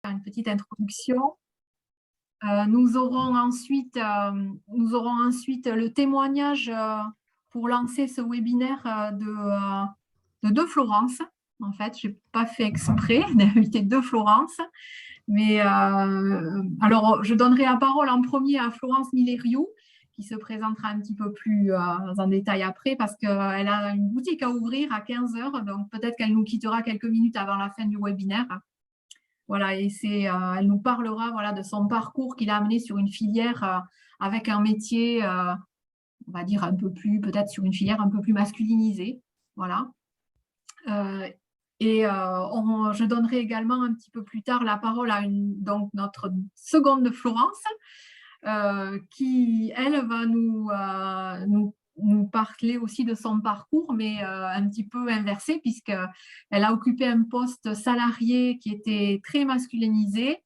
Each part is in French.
Une petite introduction. Nous aurons ensuite le témoignage pour lancer ce webinaire de Florence. En fait, je n'ai pas fait exprès d'inviter deux Florence. Mais alors, je donnerai la parole en premier à Florence Mileriou, qui se présentera un petit peu plus en détail après, parce qu'elle a une boutique à ouvrir à 15 heures, donc peut-être qu'elle nous quittera quelques minutes avant la fin du webinaire. Voilà, et elle nous parlera voilà, de son parcours qu'il a amené sur une filière avec un métier, on va dire peut-être sur une filière un peu plus masculinisée. Voilà. Je donnerai également un petit peu plus tard la parole à donc notre seconde Florence, qui, elle, va nous parler aussi de son parcours, mais un petit peu inversé, puisqu'elle a occupé un poste salarié qui était très masculinisé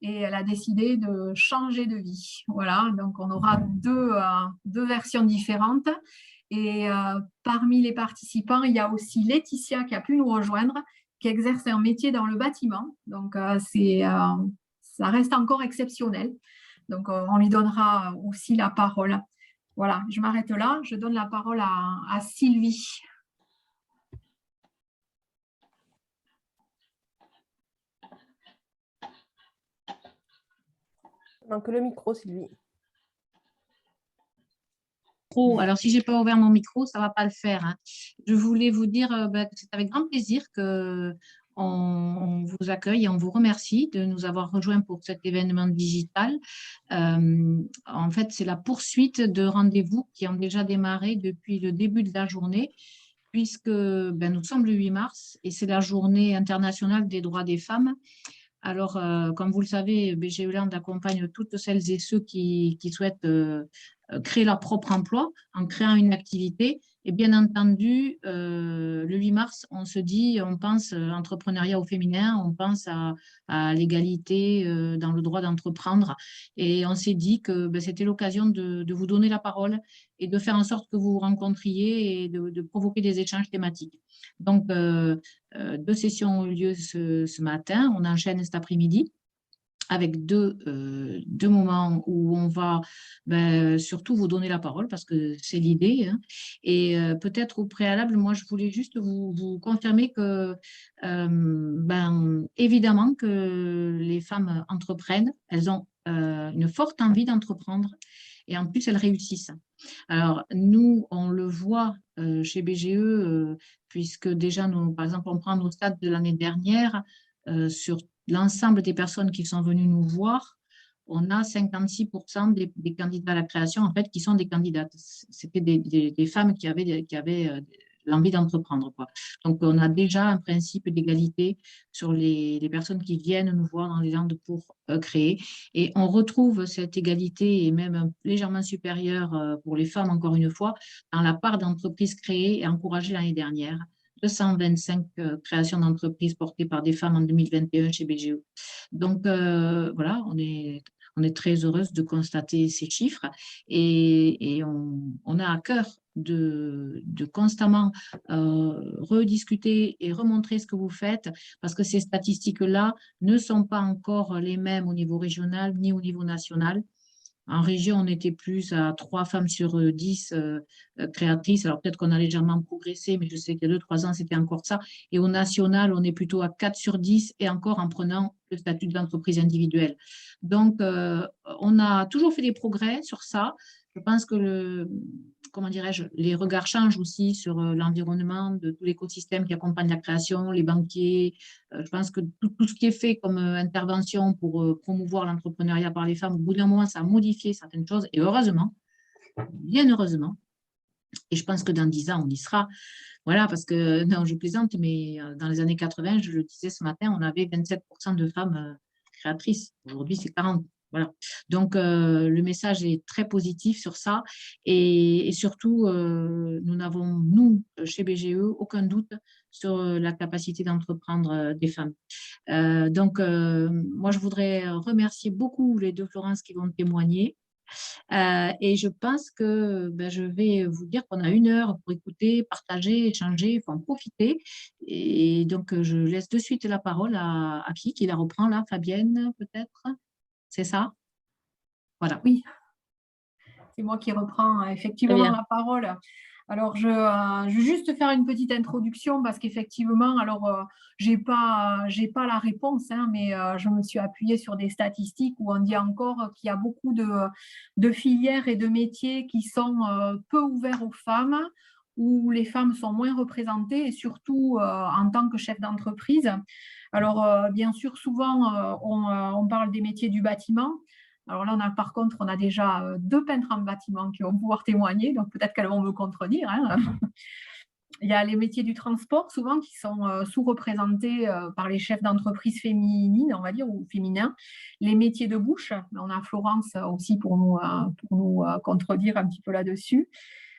et elle a décidé de changer de vie. Voilà, donc on aura deux versions différentes. Et parmi les participants, il y a aussi Laetitia qui a pu nous rejoindre, qui exerce un métier dans le bâtiment. Donc, ça reste encore exceptionnel. Donc, on lui donnera aussi la parole. Voilà, je m'arrête là. Je donne la parole à Sylvie. Donc, le micro, Sylvie. Alors, si je n'ai pas ouvert mon micro, ça ne va pas le faire. Hein. Je voulais vous dire que c'est avec grand plaisir qu'on vous accueille et on vous remercie de nous avoir rejoints pour cet événement digital. En fait, c'est la poursuite de rendez-vous qui ont déjà démarré depuis le début de la journée, puisque nous sommes le 8 mars et c'est la journée internationale des droits des femmes. Alors, comme vous le savez, BGE Land accompagne toutes celles et ceux qui souhaitent créer leur propre emploi en créant une activité. Et bien entendu, le 8 mars, on se dit, on pense entrepreneuriat au féminin, on pense à l'égalité dans le droit d'entreprendre. Et on s'est dit que c'était l'occasion de vous donner la parole et de faire en sorte que vous vous rencontriez et de provoquer des échanges thématiques. Donc, deux sessions ont eu lieu ce matin. On enchaîne cet après-midi avec deux moments où on va surtout vous donner la parole parce que c'est l'idée. Hein. Et peut-être au préalable, moi, je voulais juste vous confirmer que, évidemment, que les femmes entreprennent. Elles ont une forte envie d'entreprendre et en plus, elles réussissent. Alors, nous, on le voit chez BGE, puisque déjà, par exemple, on prend nos stats de l'année dernière sur l'ensemble des personnes qui sont venues nous voir, on a 56% des candidats à la création, en fait, qui sont des candidates. C'était des femmes qui avaient l'envie d'entreprendre. Donc, on a déjà un principe d'égalité sur les personnes qui viennent nous voir dans les Landes pour créer. Et on retrouve cette égalité, et même légèrement supérieure pour les femmes, encore une fois, dans la part d'entreprises créées et encouragées l'année dernière. 225 créations d'entreprises portées par des femmes en 2021 chez BGE. Donc, voilà, on est très heureuse de constater ces chiffres et on a à cœur de constamment rediscuter et remontrer ce que vous faites parce que ces statistiques-là ne sont pas encore les mêmes au niveau régional ni au niveau national. En région, on était plus à 3 femmes sur 10 créatrices. Alors, peut-être qu'on a légèrement progressé, mais je sais qu'il y a 2-3 ans, c'était encore ça. Et au national, on est plutôt à 4 sur 10 et encore en prenant le statut de l'entreprise individuelle. Donc, on a toujours fait des progrès sur ça. Je pense que les regards changent aussi sur l'environnement de tout l'écosystème qui accompagne la création, les banquiers. Je pense que tout ce qui est fait comme intervention pour promouvoir l'entrepreneuriat par les femmes, au bout d'un moment, ça a modifié certaines choses. Et heureusement, bien heureusement, et je pense que dans 10 ans, on y sera. Voilà, parce que, non, je plaisante, mais dans les années 80, je le disais ce matin, on avait 27% de femmes créatrices. Aujourd'hui, c'est 40%. Voilà. Donc, le message est très positif sur ça. Et surtout, nous n'avons, nous, chez BGE, aucun doute sur la capacité d'entreprendre des femmes. Donc, moi, je voudrais remercier beaucoup les deux Florence qui vont témoigner. Et je pense que je vais vous dire qu'on a 1 heure pour écouter, partager, échanger, il faut en profiter. Et donc, je laisse de suite la parole à qui la reprend là? Fabienne, peut-être? C'est ça? Voilà. Oui, c'est moi qui reprends Très effectivement bien. la parole. Alors, je vais juste faire une petite introduction parce qu'effectivement, alors, j'ai pas la réponse, hein, mais je me suis appuyée sur des statistiques où on dit encore qu'il y a beaucoup de filières et de métiers qui sont peu ouverts aux femmes, où les femmes sont moins représentées et surtout en tant que chef d'entreprise. Alors, bien sûr, souvent, on parle des métiers du bâtiment. Alors là, par contre, on a déjà 2 peintres en bâtiment qui vont pouvoir témoigner, donc peut-être qu'elles vont me contredire, hein. Il y a les métiers du transport, souvent, qui sont sous-représentés par les chefs d'entreprise féminines, on va dire, ou féminins. Les métiers de bouche, on a Florence aussi pour nous contredire un petit peu là-dessus.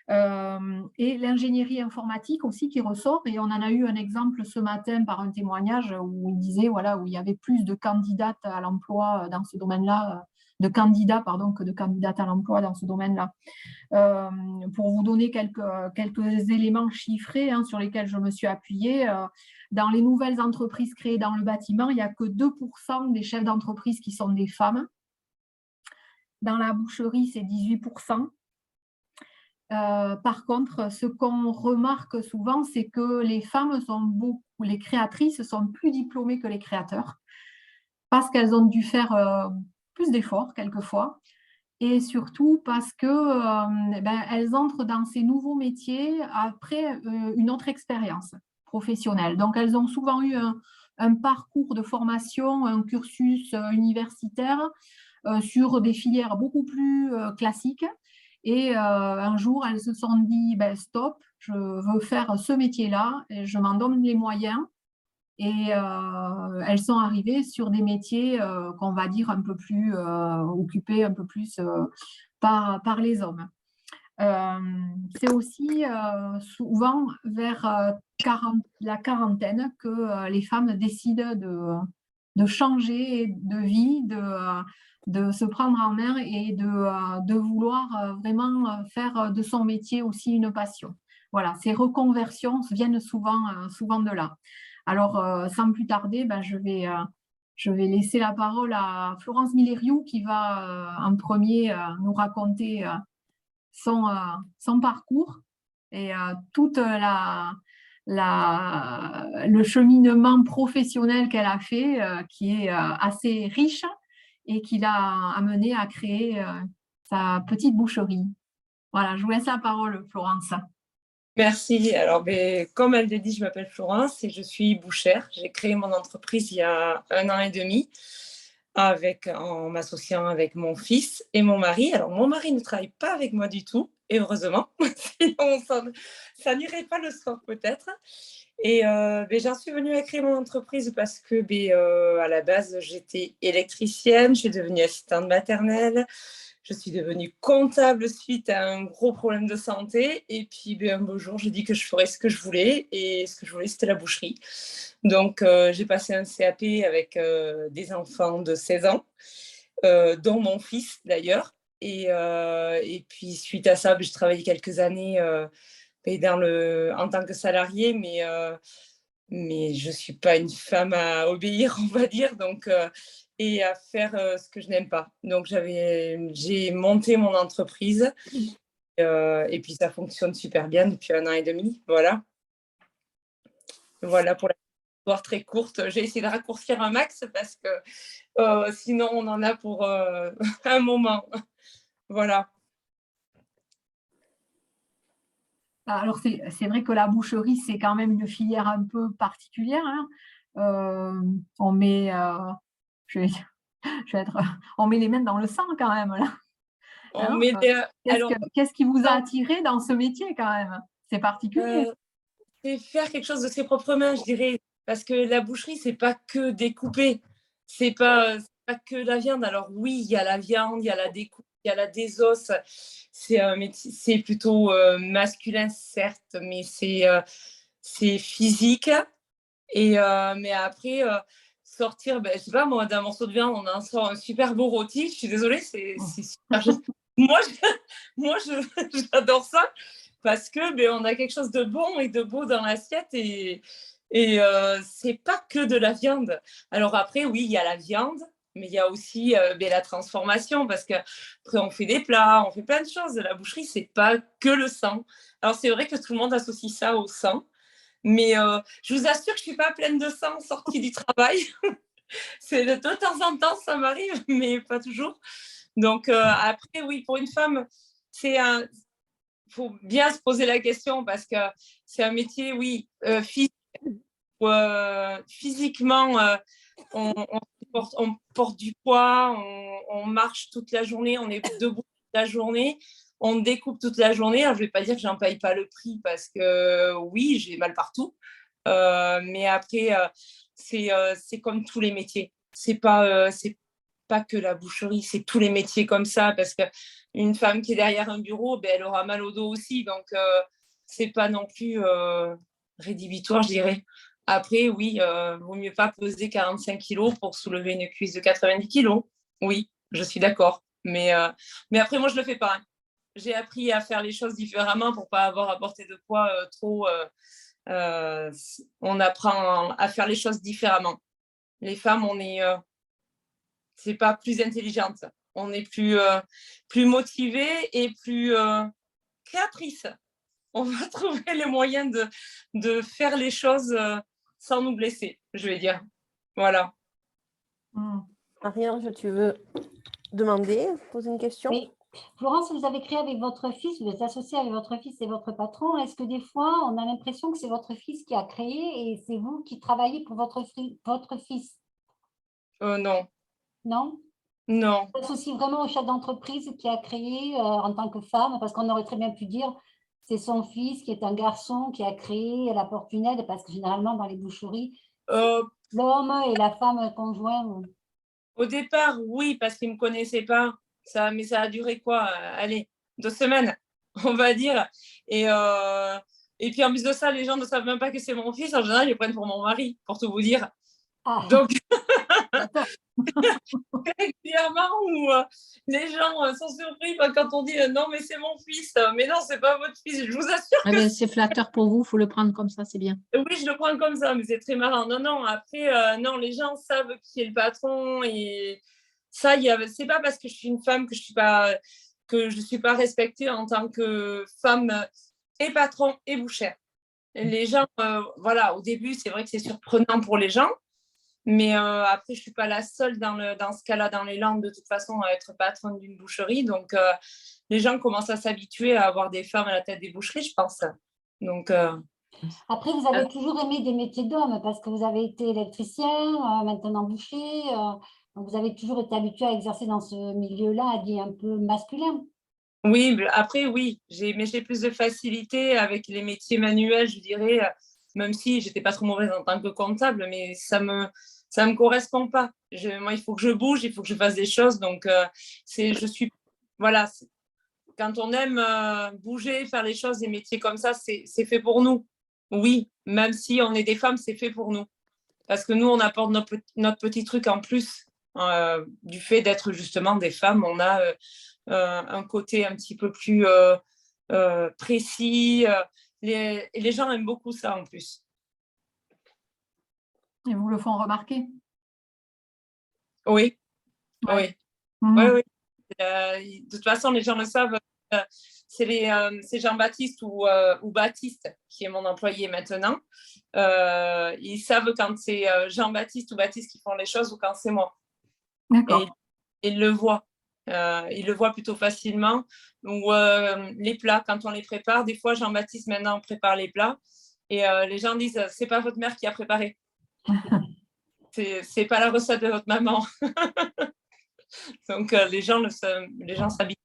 Et l'ingénierie informatique aussi qui ressort. Et on en a eu un exemple ce matin par un témoignage où il disait, voilà, où il y avait plus de candidates à l'emploi dans ce domaine-là, de candidats, pardon, que de candidates à l'emploi dans ce domaine-là. Pour vous donner quelques éléments chiffrés, hein, sur lesquels je me suis appuyée, dans les nouvelles entreprises créées dans le bâtiment, il n'y a que 2% des chefs d'entreprise qui sont des femmes. Dans la boucherie, c'est 18%. Par contre, ce qu'on remarque souvent, c'est que les femmes les créatrices sont plus diplômées que les créateurs, parce qu'elles ont dû faire plus d'efforts quelquefois, et surtout parce que elles entrent dans ces nouveaux métiers après une autre expérience professionnelle. Donc, elles ont souvent eu un parcours de formation, un cursus universitaire sur des filières beaucoup plus classiques. Et un jour, elles se sont dit, stop, je veux faire ce métier-là, et je m'en donne les moyens. Et elles sont arrivées sur des métiers qu'on va dire un peu plus occupés, un peu plus par les hommes. C'est aussi souvent vers la quarantaine que les femmes décident de changer de vie, de se prendre en main et de vouloir vraiment faire de son métier aussi une passion. Voilà, ces reconversions viennent souvent de là. Alors, sans plus tarder, je vais laisser la parole à Florence Milleriou qui va en premier nous raconter son parcours et toute le cheminement professionnel qu'elle a fait, qui est assez riche et qui l'a amenée à créer sa petite boucherie. Voilà, je vous laisse la parole, Florence. Merci. Alors, comme elle l'a dit, je m'appelle Florence et je suis bouchère. J'ai créé mon entreprise il y a 1 an et demi en m'associant avec mon fils et mon mari. Alors, mon mari ne travaille pas avec moi du tout, et heureusement, sinon ça n'irait pas le soir peut-être. Et j'en suis venue à créer mon entreprise parce que à la base, j'étais électricienne, je suis devenue assistante maternelle. Je suis devenue comptable suite à un gros problème de santé. Et puis, un beau jour, j'ai dit que je ferais ce que je voulais. Et ce que je voulais, c'était la boucherie. Donc, j'ai passé un CAP avec des enfants de 16 ans, dont mon fils d'ailleurs. Et puis, suite à ça, j'ai travaillé quelques années en tant que salariée, mais je ne suis pas une femme à obéir, on va dire. Donc, et à faire ce que je n'aime pas. Donc, j'ai monté mon entreprise et puis ça fonctionne super bien depuis 1 an et demi. Voilà. Voilà pour la histoire très courte. J'ai essayé de raccourcir un max parce que sinon, on en a pour un moment. Voilà. Alors, c'est vrai que la boucherie, c'est quand même une filière un peu particulière, hein. On met, on met les mains dans le sang quand même, là. On Hein, met qu'est-ce qui vous a attiré dans ce métier quand même? C'est particulier. c'est faire quelque chose de ses propres mains, je dirais. Parce que la boucherie, c'est pas que découper. C'est pas que la viande. Alors oui, il y a la viande, il y a la découpe, il y a la désosse. C'est un métier, c'est plutôt masculin, certes, mais c'est physique. Mais après, sortir, je sais pas, moi, d'un morceau de viande, on en sort un super beau rôti. Je suis désolée, c'est super. moi, moi j'adore ça parce que on a quelque chose de bon et de beau dans l'assiette et c'est pas que de la viande. Alors après, oui, il y a la viande, mais il y a aussi la transformation parce que après on fait des plats, on fait plein de choses. La boucherie, c'est pas que le sang. Alors c'est vrai que tout le monde associe ça au sang, mais je vous assure que je suis pas pleine de sang sortie du travail. C'est de temps en temps, ça m'arrive, mais pas toujours. Donc après, oui, pour une femme, faut bien se poser la question parce que c'est un métier, oui, physiquement, on porte du poids, on marche toute la journée, on est debout toute la journée, on découpe toute la journée. Alors, je ne vais pas dire que j'en paye pas le prix parce que oui, j'ai mal partout. Mais après, c'est comme tous les métiers. C'est pas que la boucherie, c'est tous les métiers comme ça parce qu'une femme qui est derrière un bureau, elle aura mal au dos aussi. Donc, c'est pas non plus rédhibitoire, je dirais. Après, oui, vaut mieux pas peser 45 kilos pour soulever une cuisse de 90 kilos. Oui, je suis d'accord. Mais après, moi, je le fais pas. Hein. J'ai appris à faire les choses différemment pour pas avoir à porter de poids trop. On apprend à faire les choses différemment. Les femmes, c'est pas plus intelligente. On est plus motivée et plus créatrice. On va trouver les moyens de faire les choses sans nous blesser, je vais dire. Voilà. Marie-Ange, tu veux poser une question? Oui. Florence, vous avez créé avec votre fils, vous êtes associée avec votre fils et votre patron. Est-ce que des fois, on a l'impression que c'est votre fils qui a créé et c'est vous qui travaillez pour votre fils? Non. Non? Non. Vous associez vraiment au chef d'entreprise qui a créé en tant que femme, parce qu'on aurait très bien pu dire c'est son fils qui est un garçon qui a créé la porte une aide, parce que généralement dans les boucheries, l'homme et la femme conjoint. Au départ, oui, parce qu'ils ne me connaissaient pas. Mais ça a duré quoi? Allez, 2 semaines, on va dire. Et puis en plus de ça, les gens ne savent même pas que c'est mon fils. En général, ils le prennent pour mon mari, pour tout vous dire. Ah. Donc, régulièrement où les gens sont surpris quand on dit non, mais c'est mon fils. Mais non, c'est pas votre fils. Je vous assure. C'est flatteur pour vous, il faut le prendre comme ça, c'est bien. Oui, je le prends comme ça, mais c'est très marrant. Non, après, non, les gens savent qui est le patron et ça, c'est pas parce que je suis une femme que je suis pas respectée en tant que femme et patron et bouchère. Les gens, voilà, au début, c'est vrai que c'est surprenant pour les gens, mais après, je suis pas la seule dans ce cas-là, dans les Landes, de toute façon, à être patronne d'une boucherie. Donc, les gens commencent à s'habituer à avoir des femmes à la tête des boucheries, je pense. Donc, après, vous avez toujours aimé des métiers d'hommes parce que vous avez été électricien, maintenant boucher. Donc vous avez toujours été habitué à exercer dans ce milieu-là, dit un peu masculin. Oui, après, oui, mais j'ai plus de facilité avec les métiers manuels, je dirais, même si j'étais pas trop mauvaise en tant que comptable, mais ça me correspond pas. Moi, il faut que je bouge, il faut que je fasse des choses. Donc, voilà, quand on aime bouger, faire les choses, des métiers comme ça, c'est fait pour nous. Oui, même si on est des femmes, c'est fait pour nous. Parce que nous, on apporte notre petit truc en plus du fait d'être justement des femmes. On a un côté un petit peu plus précis. Et les gens aiment beaucoup ça en plus. Et vous le font remarquer? Oui, Ouais. oui. Oui. De toute façon, les gens le savent. C'est Jean-Baptiste ou Baptiste qui est mon employé maintenant. Ils savent quand c'est Jean-Baptiste ou Baptiste qui font les choses ou quand c'est moi. D'accord. Et ils le voient. Ils le voient plutôt facilement. Ou les plats, quand on les prépare, des fois, Jean-Baptiste maintenant prépare les plats. Et les gens disent, c'est pas votre mère qui a préparé. C'est pas la recette de votre maman. Donc, les gens s'habituent.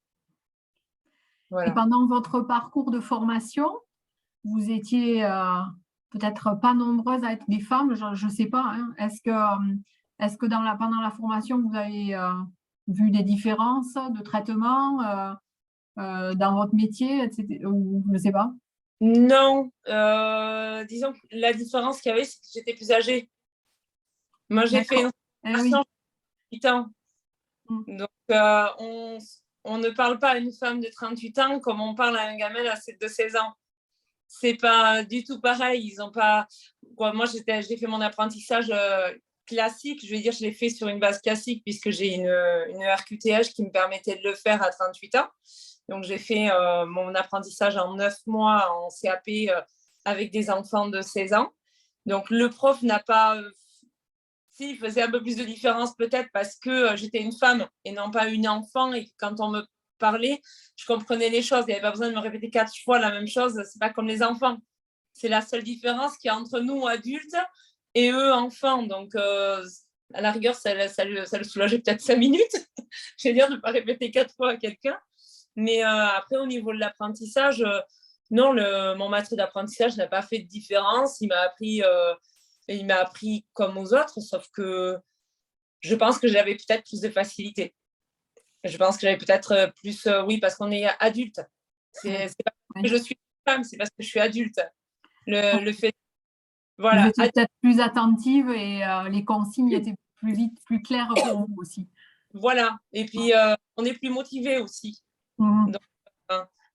Voilà. Et pendant votre parcours de formation, vous étiez peut-être pas nombreuses à être des femmes, je ne sais pas. Hein. Est-ce que pendant la formation, vous avez vu des différences de traitement dans votre métier, etc. ou je ne sais pas? Non. Disons que la différence qu'il y avait, c'est que j'étais plus âgée. Moi, j'ai fait une formation à 8 ans. Donc, on ne parle pas à une femme de 38 ans comme on parle à un gamin de 16 ans. C'est pas du tout pareil. Ils ont pas. Moi, j'ai fait mon apprentissage classique. Je vais dire, je l'ai fait sur une base classique puisque j'ai une RQTH qui me permettait de le faire à 38 ans. Donc, j'ai fait mon apprentissage en 9 mois en CAP avec des enfants de 16 ans. Donc, le prof n'a pas. Si, il faisait un peu plus de différence peut-être parce que j'étais une femme et non pas une enfant. Et quand on me parlait, je comprenais les choses. Il n'y avait pas besoin de me répéter 4 fois la même chose. C'est pas comme les enfants. C'est la seule différence qu'il y a entre nous, adultes, et eux, enfants. Donc, à la rigueur, ça le soulageait peut-être 5 minutes. Je veux dire, de ne pas répéter 4 fois à quelqu'un. Mais après, au niveau de l'apprentissage, non, mon maître d'apprentissage n'a pas fait de différence. Il m'a appris comme aux autres, sauf que je pense que j'avais peut-être plus de facilité. Je pense que j'avais peut-être plus, oui, parce qu'on est adulte. C'est pas parce que je suis femme, c'est parce que je suis adulte. Le fait, voilà. Vous étiez peut-être plus attentive et les consignes étaient plus vite, plus claires pour vous aussi. Voilà. Et puis, on est plus motivé aussi. Donc,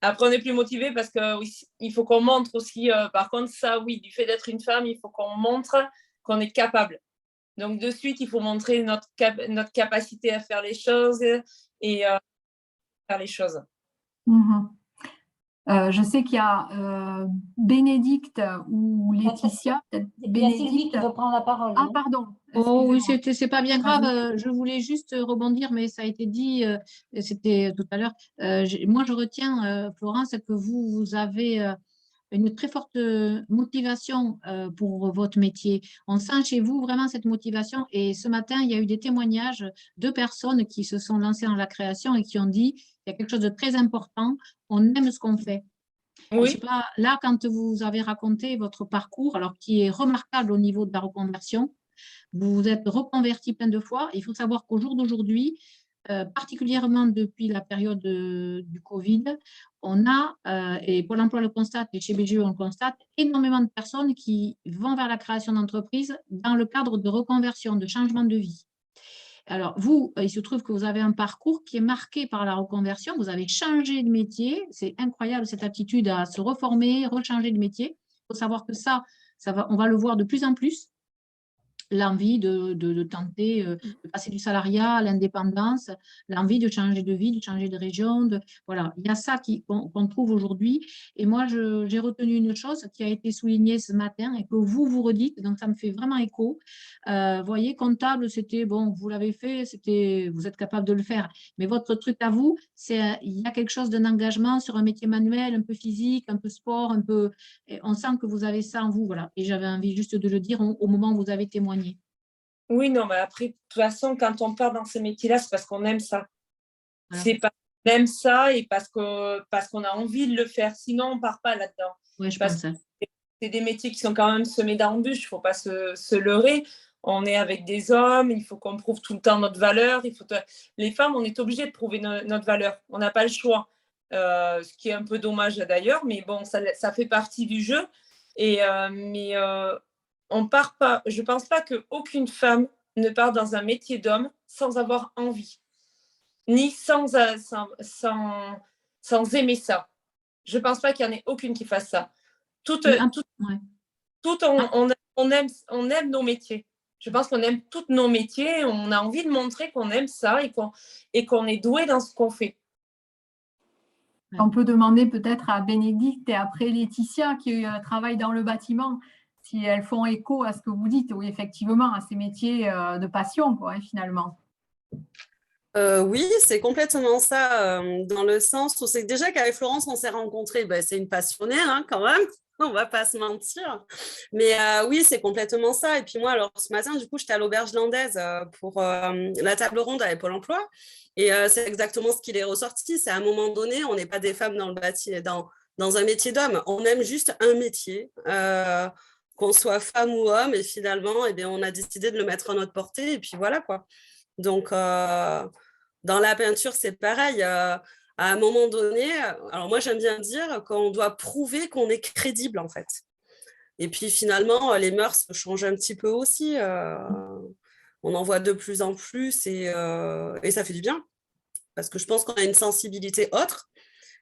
après, on est plus motivé parce que oui, il faut qu'on montre aussi. Par contre, ça, oui, du fait d'être une femme, il faut qu'on montre qu'on est capable. Donc, de suite, il faut montrer notre capacité à faire les choses et faire les choses. Je sais qu'il y a Bénédicte ou Laetitia. Il y a Sylvie qui veut prendre la parole. Ah, pardon. Oh oui, c'est pas bien grave. Je voulais juste rebondir, mais ça a été dit, c'était tout à l'heure. Moi, je retiens, Florence, que vous avez une très forte motivation pour votre métier. On sent chez vous vraiment cette motivation. Et ce matin, il y a eu des témoignages de personnes qui se sont lancées dans la création et qui ont dit il y a quelque chose de très important, on aime ce qu'on fait. Oui. Je sais pas, là, quand vous avez raconté votre parcours, alors qui est remarquable au niveau de la reconversion, vous vous êtes reconverti plein de fois. Il faut savoir qu'au jour d'aujourd'hui, particulièrement depuis la période du Covid, on a, et Pôle emploi le constate, et chez BGE on le constate, énormément de personnes qui vont vers la création d'entreprises dans le cadre de reconversion, de changement de vie. Alors, vous, il se trouve que vous avez un parcours qui est marqué par la reconversion. Vous avez changé de métier. C'est incroyable cette aptitude à se reformer, rechanger de métier. Il faut savoir que on va le voir de plus en plus. L'envie de tenter de passer du salariat à l'indépendance, l'envie de changer de vie, de changer de région. Voilà, il y a ça qu'on trouve aujourd'hui. Et moi, j'ai retenu une chose qui a été soulignée ce matin et que vous redites, donc ça me fait vraiment écho. Vous voyez, comptable, c'était, bon, vous l'avez fait, vous êtes capable de le faire. Mais votre truc à vous, il y a quelque chose d'un engagement sur un métier manuel, un peu physique, un peu sport, un peu… On sent que vous avez ça en vous, voilà. Et j'avais envie juste de le dire au moment où vous avez témoigné. Oui, non, mais après, de toute façon, quand on part dans ce métier-là, c'est parce qu'on aime ça. Voilà. C'est parce qu'on aime ça et parce qu'on a envie de le faire. Sinon, on ne part pas là-dedans. Oui, je pense. C'est des métiers qui sont quand même semés d'embûches. Il ne faut pas se leurrer. On est avec des hommes, il faut qu'on prouve tout le temps notre valeur. Les femmes, on est obligé de prouver notre valeur. On n'a pas le choix. Ce qui est un peu dommage d'ailleurs, mais bon, ça fait partie du jeu. On part pas. Je ne pense pas qu'aucune femme ne part dans un métier d'homme sans avoir envie, ni sans aimer ça. Je ne pense pas qu'il y en ait aucune qui fasse ça. On aime nos métiers. Je pense qu'on aime tous nos métiers. On a envie de montrer qu'on aime ça et qu'on est doué dans ce qu'on fait. On peut demander peut-être à Bénédicte et après Laetitia qui travaillent dans le bâtiment si elles font écho à ce que vous dites, oui, effectivement, à ces métiers de passion, quoi, finalement. Oui, c'est complètement ça, dans le sens où c'est que déjà qu'avec Florence, on s'est rencontrés, c'est une passionnée hein, quand même, on ne va pas se mentir. Mais oui, c'est complètement ça. Et puis moi, alors ce matin, du coup, j'étais à l'Auberge Landaise pour la table ronde avec Pôle emploi. Et c'est exactement ce qu'il est ressorti. C'est à un moment donné, on n'est pas des femmes dans le bâtiment, dans un métier d'homme. On aime juste un métier. Qu'on soit femme ou homme, et finalement, on a décidé de le mettre à notre portée, et puis voilà, quoi. Donc, dans la peinture, c'est pareil. À un moment donné, alors moi, j'aime bien dire qu'on doit prouver qu'on est crédible, en fait. Et puis, finalement, les mœurs changent un petit peu aussi. On en voit de plus en plus, et ça fait du bien. parce que je pense qu'on a une sensibilité autre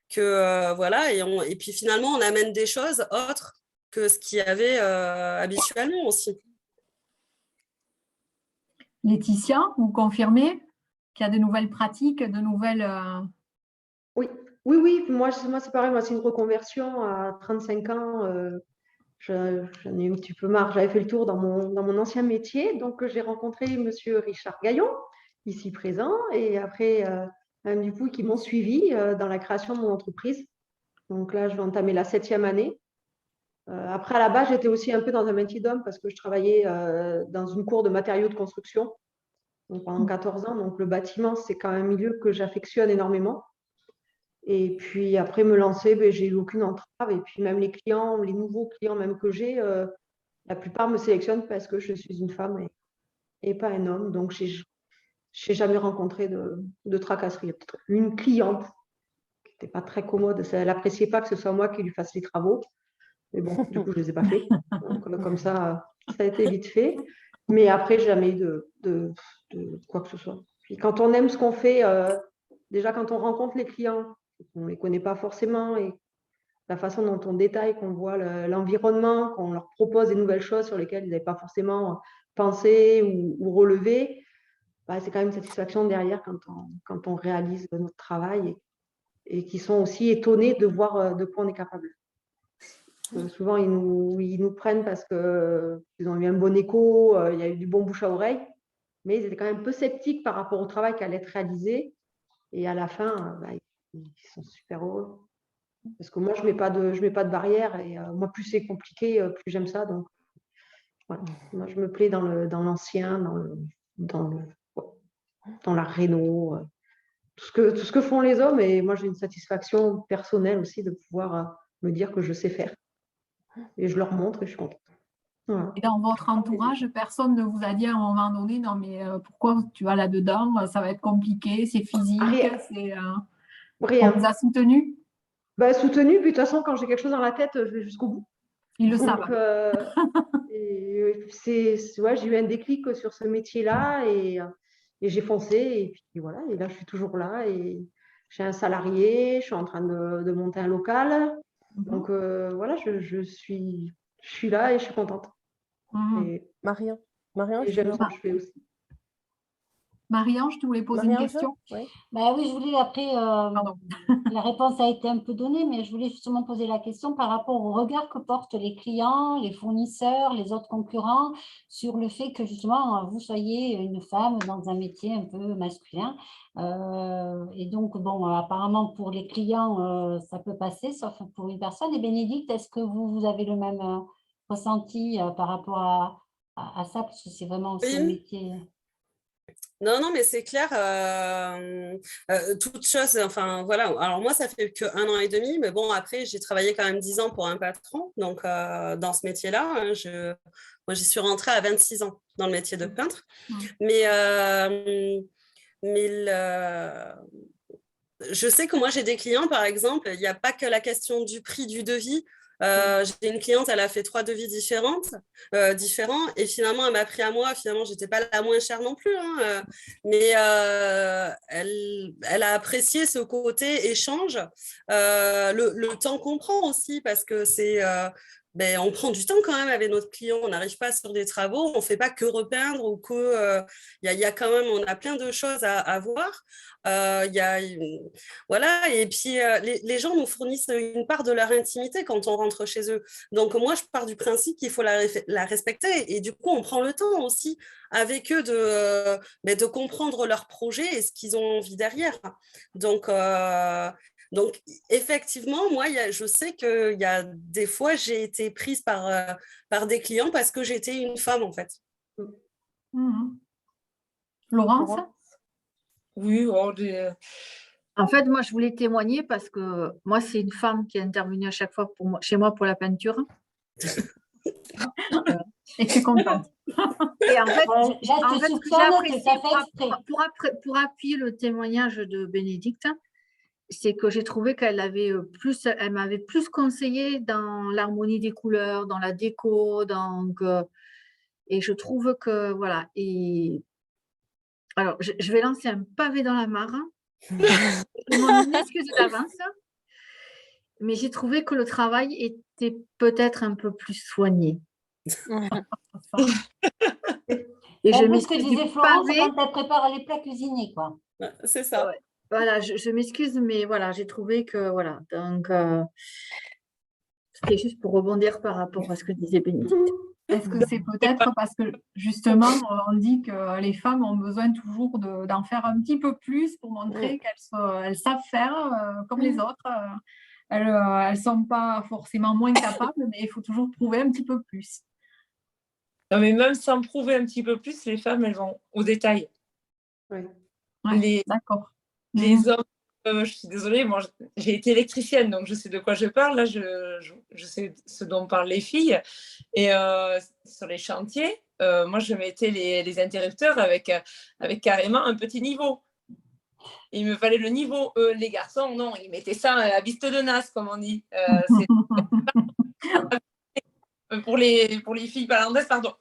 que voilà, et puis finalement on amène des choses autres que ce qu'il y avait habituellement aussi. Laetitia, vous confirmez qu'il y a de nouvelles pratiques, de nouvelles... Oui, moi c'est pareil, moi c'est une reconversion à 35 ans. J'en ai un petit peu marre, j'avais fait le tour dans mon ancien métier, donc j'ai rencontré monsieur Richard Gaillon, ici présent, et après, du coup, qui m'ont suivi dans la création de mon entreprise. Donc là, je vais entamer la 7e année. Après, à la base, j'étais aussi un peu dans un métier d'homme parce que je travaillais dans une cour de matériaux de construction donc pendant 14 ans. Donc le bâtiment, c'est quand même un milieu que j'affectionne énormément. Et puis après me lancer, j'ai eu aucune entrave. Et puis même les clients, les nouveaux clients même que j'ai, la plupart me sélectionnent parce que je suis une femme et pas un homme. Donc je n'ai jamais rencontré de tracasserie. Il y a peut-être une cliente qui n'était pas très commode. Elle n'appréciait pas que ce soit moi qui lui fasse les travaux. Mais bon, du coup, je ne les ai pas fait. Donc comme ça a été vite fait. Mais après, jamais eu de quoi que ce soit. Puis quand on aime ce qu'on fait, déjà quand on rencontre les clients, on ne les connaît pas forcément et la façon dont on détaille, qu'on voit l'environnement, qu'on leur propose des nouvelles choses sur lesquelles ils n'avaient pas forcément pensé ou relevé, c'est quand même une satisfaction derrière quand on réalise notre travail et qui sont aussi étonnés de voir de quoi on est capable. Souvent, ils nous prennent parce qu'ils ont eu un bon écho, il y a eu du bon bouche à oreille, mais ils étaient quand même un peu sceptiques par rapport au travail qui allait être réalisé. Et à la fin, ils sont super heureux. Parce que moi, je mets pas de barrière. Et moi, plus c'est compliqué, plus j'aime ça. Donc, voilà. Moi, je me plais dans l'ancien, dans la réno, tout ce que font les hommes. Et moi, j'ai une satisfaction personnelle aussi de pouvoir me dire que je sais faire. Et je leur montre et je suis contente. Voilà. Et dans votre entourage, personne ne vous a dit à un moment donné, non mais pourquoi tu vas là-dedans, ça va être compliqué, c'est physique, Rien. On vous a soutenu? Soutenu, puis de toute façon, quand j'ai quelque chose dans la tête, je vais jusqu'au bout. Ils le savent. J'ai eu un déclic sur ce métier-là et j'ai foncé. Et puis voilà, et là, je suis toujours là. Et j'ai un salarié, je suis en train de monter un local. Donc voilà, je suis là et je suis contente. Et Marianne, j'aime ce que je fais aussi. Marie-Ange, tu voulais poser une question? Oui, je voulais après, la réponse a été un peu donnée, mais je voulais justement poser la question par rapport au regard que portent les clients, les fournisseurs, les autres concurrents sur le fait que justement vous soyez une femme dans un métier un peu masculin. Et donc, bon, apparemment pour les clients, ça peut passer, sauf pour une personne. Et Bénédicte, est-ce que vous avez le même ressenti par rapport à ça, parce que c'est vraiment aussi un métier... Non, mais c'est clair, toute chose, enfin voilà, alors moi ça fait que 1 an et demi, mais bon après j'ai travaillé quand même 10 ans pour un patron, donc dans ce métier-là, moi j'y suis rentrée à 26 ans dans le métier de peintre, mais je sais que moi j'ai des clients par exemple, il n'y a pas que la question du prix du devis. J'ai une cliente, elle a fait 3 devis différents, et finalement elle m'a pris à moi. Finalement, j'étais pas la moins chère non plus, mais elle a apprécié ce côté échange, le temps qu'on prend aussi, parce que c'est on prend du temps quand même avec notre client. On n'arrive pas sur des travaux, on fait pas que repeindre ou que y a quand même, on a plein de choses à voir. Voilà, et puis les gens nous fournissent une part de leur intimité quand on rentre chez eux. Donc moi, je pars du principe qu'il faut la respecter, et du coup, on prend le temps aussi avec eux de comprendre leur projet et ce qu'ils ont envie derrière. Donc, effectivement, moi, je sais qu'il y a des fois, j'ai été prise par des clients parce que j'étais une femme, en fait. Laurence? Oui, En fait, moi, je voulais témoigner parce que moi, c'est une femme qui est intervenue à chaque fois chez moi pour la peinture. Et tu es contente. Et en fait, ce que j'ai apprécié pour appuyer le témoignage de Bénédicte, c'est que j'ai trouvé qu'elle m'avait plus conseillé dans l'harmonie des couleurs, dans la déco, et je trouve que voilà. Et alors, je vais lancer un pavé dans la mare. Je m'en excuse d'avance. Mais j'ai trouvé que le travail était peut-être un peu plus soigné. Et En je plus, ce que m'excuse disait du Florence, c'est pavé. quand elle prépare les plats cuisinés, quoi. C'est ça. Ouais. Voilà, je m'excuse, mais voilà, j'ai trouvé que voilà. Donc, c'était juste pour rebondir par rapport à ce que disait Bénédicte. Est-ce que c'est peut-être parce que justement, on dit que les femmes ont besoin toujours d'en faire un petit peu plus pour montrer qu'elles savent faire comme les autres. Elles ne sont pas forcément moins capables, mais il faut toujours prouver un petit peu plus. Non, mais même sans prouver un petit peu plus, les femmes, elles vont au détail. Oui. Ouais, d'accord. Les hommes, je suis désolée, moi j'ai été électricienne, donc je sais de quoi je parle. Là, je sais ce dont parlent les filles. Et sur les chantiers, moi je mettais les interrupteurs avec carrément un petit niveau. Il me fallait le niveau. Les garçons, non, ils mettaient ça à viste de nas, comme on dit. Pour les filles palandaises, pardon.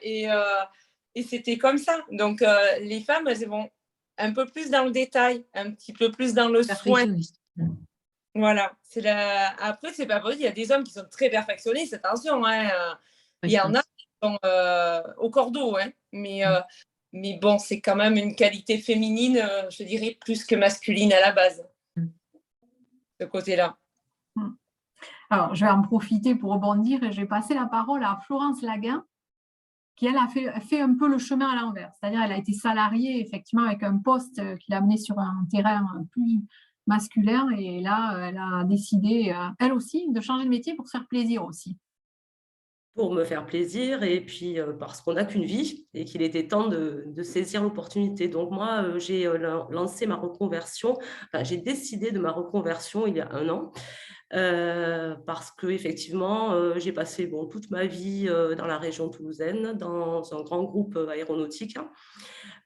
Et c'était comme ça. Donc, les femmes, elles vont un peu plus dans le détail, un petit peu plus dans le soin. Voilà. Après, c'est pas possible. Il y a des hommes qui sont très perfectionnistes, attention. Hein. Il y en a qui sont au cordeau. Hein. Mais bon, c'est quand même une qualité féminine, je dirais, plus que masculine à la base. Ce côté-là. Alors, je vais en profiter pour rebondir et je vais passer la parole à Florence Laguin, qui, elle, a fait un peu le chemin à l'envers. C'est-à-dire, elle a été salariée, effectivement, avec un poste qui l'a menée sur un terrain plus masculin. Et là, elle a décidé, elle aussi, de changer de métier pour se faire plaisir aussi. Pour me faire plaisir et puis parce qu'on n'a qu'une vie et qu'il était temps de saisir l'opportunité. Donc moi, j'ai lancé ma reconversion, enfin, j'ai décidé de ma reconversion il y a 1 an. Parce que effectivement, j'ai passé toute ma vie dans la région toulousaine, dans un grand groupe aéronautique,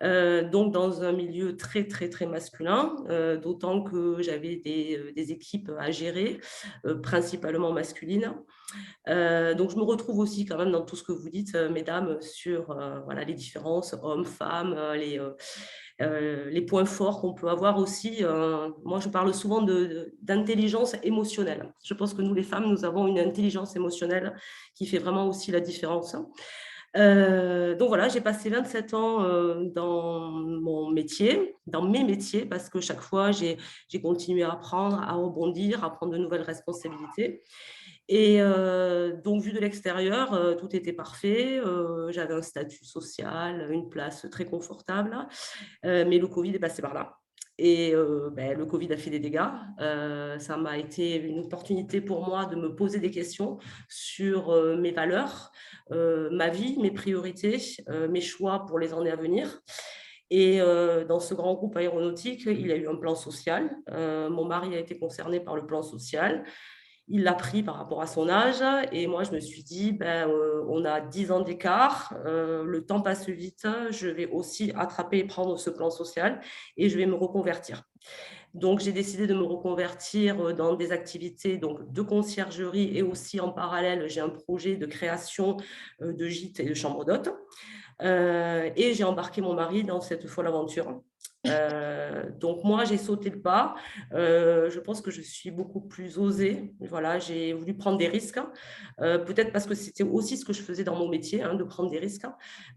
donc dans un milieu très très très masculin, d'autant que j'avais des équipes à gérer, principalement masculines. Donc je me retrouve aussi quand même dans tout ce que vous dites, mesdames, sur voilà, les différences hommes-femmes, les points forts qu'on peut avoir aussi. Moi, je parle souvent d'intelligence émotionnelle. Je pense que nous, les femmes, nous avons une intelligence émotionnelle qui fait vraiment aussi la différence. Donc voilà, j'ai passé 27 ans dans mon métier, dans mes métiers, parce que chaque fois, j'ai continué à apprendre, à rebondir, à prendre de nouvelles responsabilités. Et donc, vu de l'extérieur, tout était parfait. J'avais un statut social, une place très confortable, mais le Covid est passé par là. Et le Covid a fait des dégâts. Ça m'a été une opportunité pour moi de me poser des questions sur mes valeurs, ma vie, mes priorités, mes choix pour les années à venir. Et dans ce grand groupe aéronautique, il y a eu un plan social. Mon mari a été concerné par le plan social. Il l'a pris par rapport à son âge et moi, je me suis dit, on a 10 ans d'écart, le temps passe vite, je vais aussi attraper et prendre ce plan social et je vais me reconvertir. Donc, j'ai décidé de me reconvertir dans des activités de conciergerie et aussi en parallèle, j'ai un projet de création de gîtes et de chambres d'hôtes. Et j'ai embarqué mon mari dans cette folle aventure. Donc moi j'ai sauté le pas, je pense que je suis beaucoup plus osée, voilà, j'ai voulu prendre des risques, peut-être parce que c'était aussi ce que je faisais dans mon métier, de prendre des risques.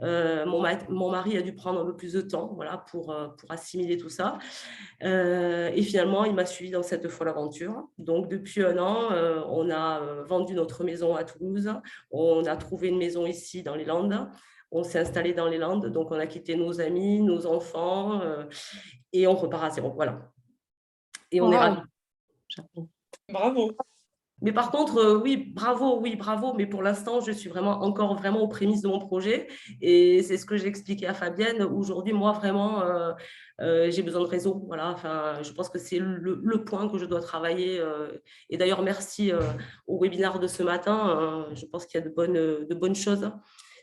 Mon mari a dû prendre un peu plus de temps, voilà, pour assimiler tout ça, et finalement il m'a suivi dans cette folle aventure. Donc depuis 1 an, on a vendu notre maison à Toulouse, on a trouvé une maison ici dans les Landes. On s'est installé dans les Landes, donc on a quitté nos amis, nos enfants, et on repart à zéro. Voilà. Et on est ravis. Bravo. Mais par contre, oui, bravo, mais pour l'instant, je suis encore vraiment aux prémices de mon projet. Et c'est ce que j'ai expliqué à Fabienne. Aujourd'hui, moi, vraiment, j'ai besoin de réseau. Voilà. Enfin, je pense que c'est le point que je dois travailler. Et d'ailleurs, merci au webinaire de ce matin. Je pense qu'il y a de bonnes choses.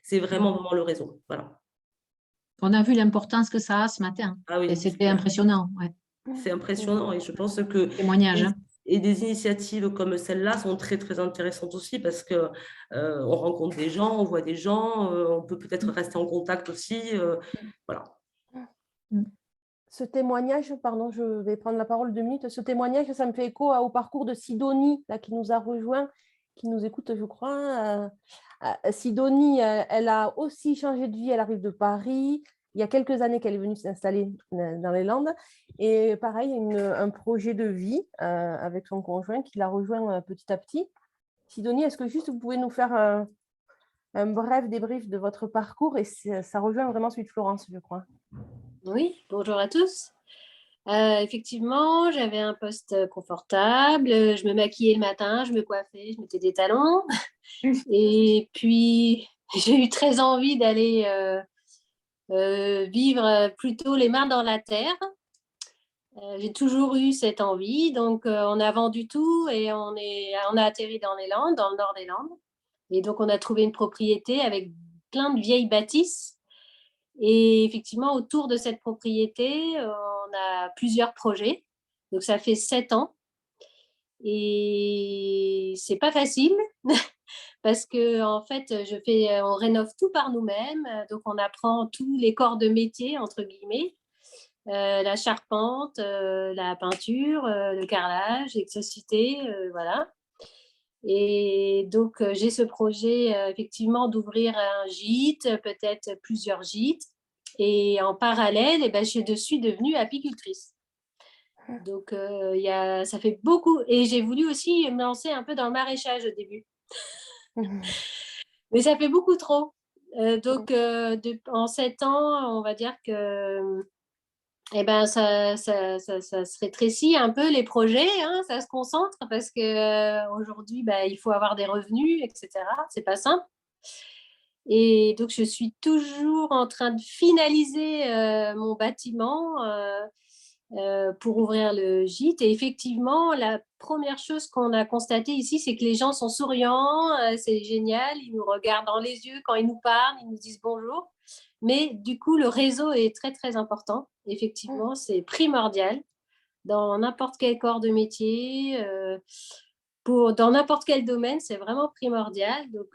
C'est vraiment le réseau. Voilà. On a vu l'importance que ça a ce matin. Ah oui, et c'était impressionnant. Ouais. C'est impressionnant et je pense que témoignage. Et des initiatives comme celle-là sont très, très intéressantes aussi parce qu'on rencontre des gens, on voit des gens, on peut peut-être rester en contact aussi. Voilà. ce témoignage, pardon, je vais prendre la parole 2 minutes. Ce témoignage, ça me fait écho au parcours de Sidonie, là, qui nous a rejoint, qui nous écoute, je crois. Sidonie, elle a aussi changé de vie. Elle arrive de Paris. Il y a quelques années qu'elle est venue s'installer dans les Landes. Et pareil, un projet de vie avec son conjoint qui la rejoint petit à petit. Sidonie, est-ce que juste vous pouvez nous faire un bref débrief de votre parcours? Et ça rejoint vraiment celui de Florence, je crois. Oui, bonjour à tous. Effectivement, j'avais un poste confortable, je me maquillais le matin, je me coiffais, je mettais des talons. Et puis, j'ai eu très envie d'aller vivre plutôt les mains dans la terre. J'ai toujours eu cette envie, donc on a vendu tout et on a atterri dans les Landes, dans le nord des Landes. Et donc, on a trouvé une propriété avec plein de vieilles bâtisses. Et effectivement, autour de cette propriété, on a plusieurs projets. Donc, ça fait 7 ans. Et c'est pas facile parce que en fait, on rénove tout par nous-mêmes. Donc, on apprend tous les corps de métier, entre guillemets. La charpente, la peinture, le carrelage, l'électricité, voilà. Et donc, j'ai ce projet, effectivement, d'ouvrir un gîte, peut-être plusieurs gîtes. Et en parallèle, je suis devenue apicultrice. Donc, ça fait beaucoup. Et j'ai voulu aussi me lancer un peu dans le maraîchage au début. Mais ça fait beaucoup trop. Donc, en 7 ans, on va dire que ça se rétrécit un peu les projets, hein, ça se concentre parce qu'aujourd'hui, il faut avoir des revenus, etc. C'est pas simple. Et donc, je suis toujours en train de finaliser mon bâtiment pour ouvrir le gîte. Et effectivement, la première chose qu'on a constatée ici, c'est que les gens sont souriants, c'est génial, ils nous regardent dans les yeux quand ils nous parlent, ils nous disent bonjour. Mais du coup, le réseau est très, très important. Effectivement, c'est primordial dans n'importe quel corps de métier, dans n'importe quel domaine, c'est vraiment primordial. Donc,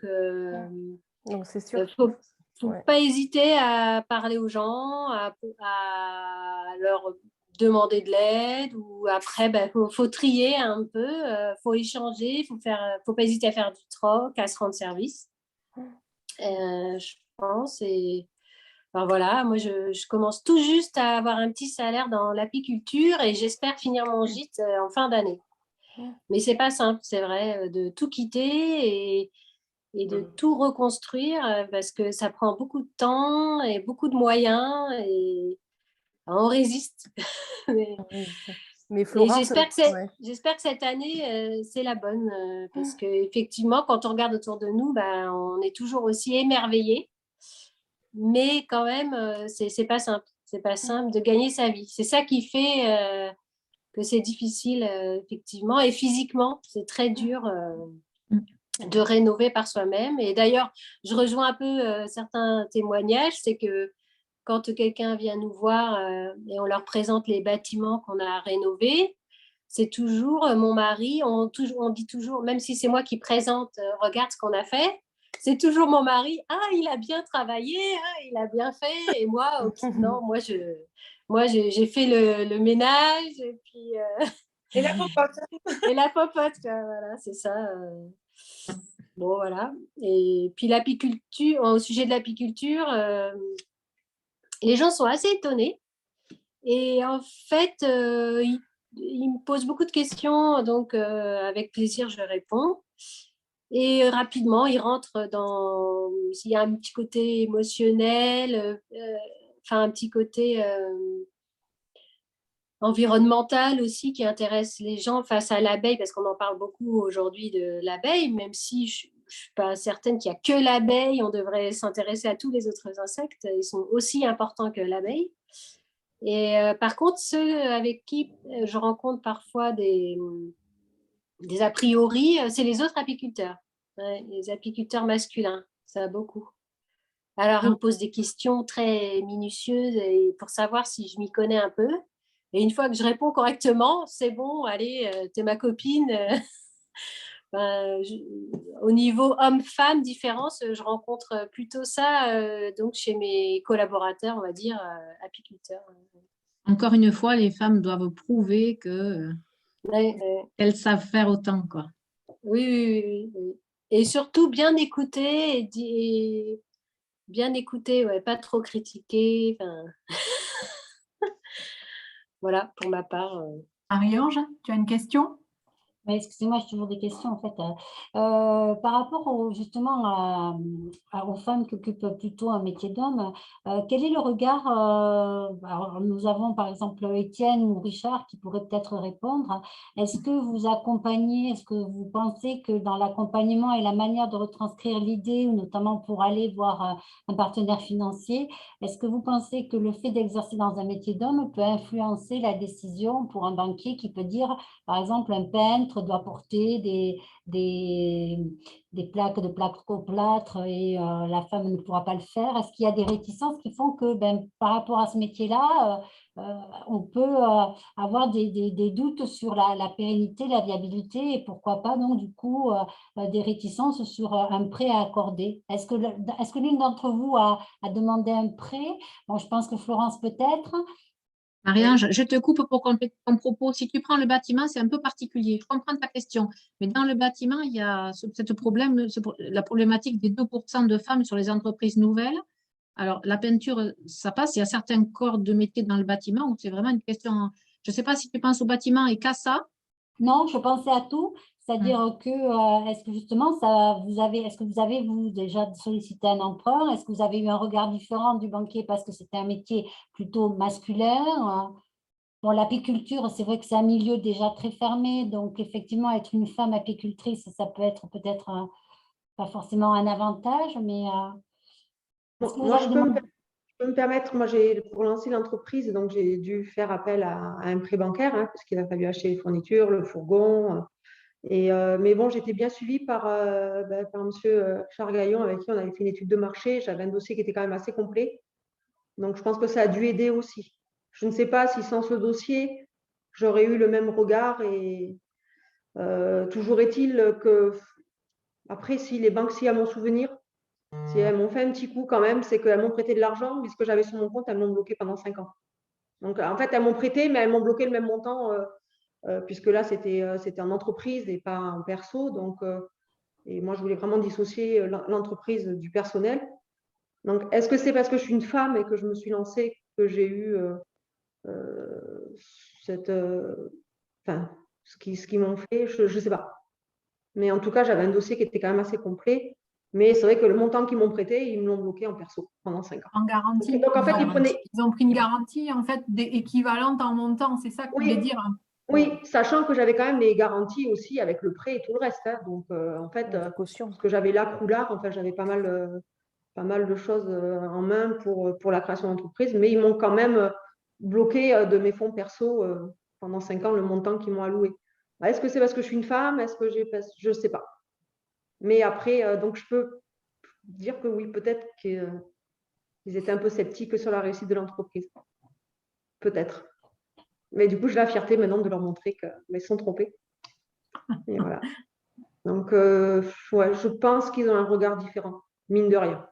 c'est sûr. Faut pas hésiter à parler aux gens, à leur demander de l'aide ou après, faut trier un peu, faut échanger, faut pas hésiter à faire du troc, à se rendre service. Je pense. Et voilà, moi, je commence tout juste à avoir un petit salaire dans l'apiculture et j'espère finir mon gîte en fin d'année. Mais c'est pas simple, c'est vrai, de tout quitter et de tout reconstruire parce que ça prend beaucoup de temps et beaucoup de moyens et on résiste. Mais Florence, j'espère que cette année, c'est la bonne parce qu'effectivement, quand on regarde autour de nous, on est toujours aussi émerveillés. Mais quand même, c'est pas simple. C'est pas simple de gagner sa vie. C'est ça qui fait que c'est difficile, effectivement. Et physiquement, c'est très dur de rénover par soi-même. Et d'ailleurs, je rejoins un peu certains témoignages. C'est que quand quelqu'un vient nous voir et on leur présente les bâtiments qu'on a rénovés, c'est toujours mon mari. On dit toujours, même si c'est moi qui présente, regarde ce qu'on a fait. C'est toujours mon mari. Ah, il a bien travaillé, il a bien fait. Et moi, non, moi, j'ai fait le ménage. Et puis. Et la popote. Et la popote, voilà, c'est ça. Bon, voilà. Et puis l'apiculture, au sujet de l'apiculture, les gens sont assez étonnés. Et en fait, ils me posent beaucoup de questions. Donc, avec plaisir, je réponds. Et rapidement, ils rentrent dans... S'il y a un petit côté émotionnel, un petit côté environnemental aussi qui intéresse les gens face à l'abeille, parce qu'on en parle beaucoup aujourd'hui de l'abeille, même si je ne suis pas certaine qu'il n'y a que l'abeille, on devrait s'intéresser à tous les autres insectes, ils sont aussi importants que l'abeille. Et par contre, ceux avec qui je rencontre parfois des a priori, c'est les autres apiculteurs, les apiculteurs masculins, ça a beaucoup. Alors, ils me posent des questions très minutieuses pour savoir si je m'y connais un peu. Et une fois que je réponds correctement, c'est bon, allez, t'es ma copine. Au niveau homme-femme, différence, je rencontre plutôt ça donc chez mes collaborateurs, on va dire, apiculteurs. Encore une fois, les femmes doivent prouver que elles savent faire autant, quoi. Oui. Et surtout bien écouter et bien écouter, ouais, pas trop critiquer. Voilà, pour ma part. Marie-Ange, tu as une question? Mais excusez-moi, j'ai toujours des questions en fait. Par rapport justement aux femmes qui occupent plutôt un métier d'homme, quel est le regard alors, nous avons par exemple Étienne ou Richard qui pourraient peut-être répondre. Est-ce que vous accompagnez, est-ce que vous pensez que dans l'accompagnement et la manière de retranscrire l'idée, ou notamment pour aller voir un partenaire financier, est-ce que vous pensez que le fait d'exercer dans un métier d'homme peut influencer la décision pour un banquier qui peut dire, par exemple, un peintre doit porter des plaques de placo-plâtre et la femme ne pourra pas le faire? Est-ce qu'il y a des réticences qui font que par rapport à ce métier-là, on peut avoir des doutes sur la pérennité, la viabilité et pourquoi pas donc du coup des réticences sur un prêt à accorder? Est-ce que l'une d'entre vous a demandé un prêt? Bon, je pense que Florence peut-être. Marie-Ange, je te coupe pour compléter ton propos. Si tu prends le bâtiment, c'est un peu particulier. Je comprends ta question. Mais dans le bâtiment, il y a la problématique des 2% de femmes sur les entreprises nouvelles. Alors, la peinture, ça passe. Il y a certains corps de métier dans le bâtiment où c'est vraiment une question. Je ne sais pas si tu penses au bâtiment et qu'à ça. Non, je pensais à tout. C'est-à-dire que, est-ce que justement, est-ce que vous avez déjà sollicité un emprunt? Est-ce que vous avez eu un regard différent du banquier parce que c'était un métier plutôt masculin? Bon, l'apiculture, c'est vrai que c'est un milieu déjà très fermé, donc effectivement, être une femme apicultrice, ça peut être peut-être pas forcément un avantage, mais Moi, je peux me permettre, moi, pour lancer l'entreprise, donc j'ai dû faire appel à un prêt bancaire, hein, parce qu'il a fallu acheter les fournitures, le fourgon. Mais bon, j'étais bien suivie par M. Richard Gaillon, avec qui on avait fait une étude de marché. J'avais un dossier qui était quand même assez complet. Donc, je pense que ça a dû aider aussi. Je ne sais pas si sans ce dossier, j'aurais eu le même regard. Et toujours est-il que, après, si les banques, si à mon souvenir, si elles m'ont fait un petit coup quand même, c'est qu'elles m'ont prêté de l'argent, mais ce que j'avais sur mon compte, elles m'ont bloqué pendant 5 ans. Donc, en fait, elles m'ont prêté, mais elles m'ont bloqué le même montant, puisque là, c'était en entreprise et pas en perso. Donc, et moi, je voulais vraiment dissocier l'entreprise du personnel. Donc, est-ce que c'est parce que je suis une femme et que je me suis lancée que j'ai eu ce qu'ils m'ont fait? Je ne sais pas. Mais en tout cas, j'avais un dossier qui était quand même assez complet. Mais c'est vrai que le montant qu'ils m'ont prêté, ils me l'ont bloqué en perso pendant 5 ans. En garantie. Donc, en fait, ils ont pris une garantie en fait équivalente en montant, c'est ça que vous voulez dire? Oui, sachant que j'avais quand même les garanties aussi avec le prêt et tout le reste. Hein. Donc, en fait, parce que j'avais l'ACROULAR, enfin, j'avais pas mal de choses en main pour la création d'entreprise, mais ils m'ont quand même bloqué de mes fonds perso pendant 5 ans le montant qu'ils m'ont alloué. Est-ce que c'est parce que je suis une femme? Je ne sais pas. Mais après, donc je peux dire que oui, peut-être qu'ils étaient un peu sceptiques sur la réussite de l'entreprise. Peut-être. Mais du coup, j'ai la fierté maintenant de leur montrer qu'ils sont trompés. Et voilà. Donc, ouais, je pense qu'ils ont un regard différent, mine de rien,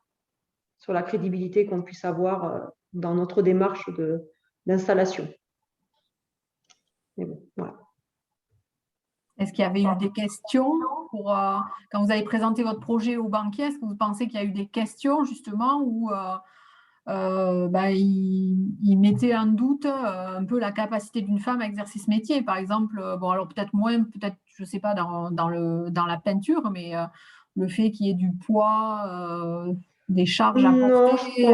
sur la crédibilité qu'on puisse avoir dans notre démarche d'installation. Mais bon, voilà. Est-ce qu'il y avait eu des questions quand vous avez présenté votre projet au banquier? Est-ce que vous pensez qu'il y a eu des questions justement où il mettait en doute un peu la capacité d'une femme à exercer ce métier, par exemple? Bon, alors peut-être moins, peut-être, je ne sais pas, dans la peinture, mais le fait qu'il y ait du poids, des charges à porter,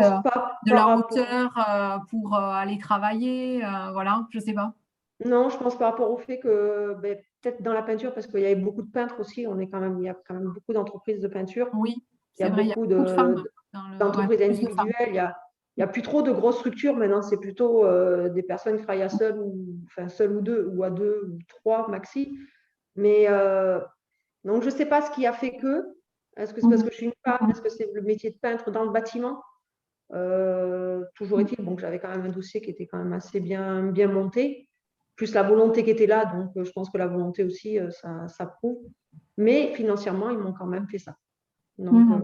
de la hauteur pour aller travailler, voilà, je ne sais pas. Non, je pense par rapport au fait que peut-être dans la peinture, parce qu'il y avait beaucoup de peintres aussi, il y a quand même beaucoup d'entreprises de peinture. Oui, il y a beaucoup d'entreprises individuelles. Il n'y a plus trop de grosses structures maintenant. C'est plutôt des personnes qui travaillent seul ou deux, ou à 2 ou 3 maxi. Mais donc, je ne sais pas ce qui a fait que. Est-ce que c'est parce que je suis une femme? Est-ce que c'est le métier de peintre dans le bâtiment? Toujours est-il, donc j'avais quand même un dossier qui était quand même assez bien monté, plus la volonté qui était là, donc je pense que la volonté aussi, ça prouve. Mais financièrement, ils m'ont quand même fait ça. Donc,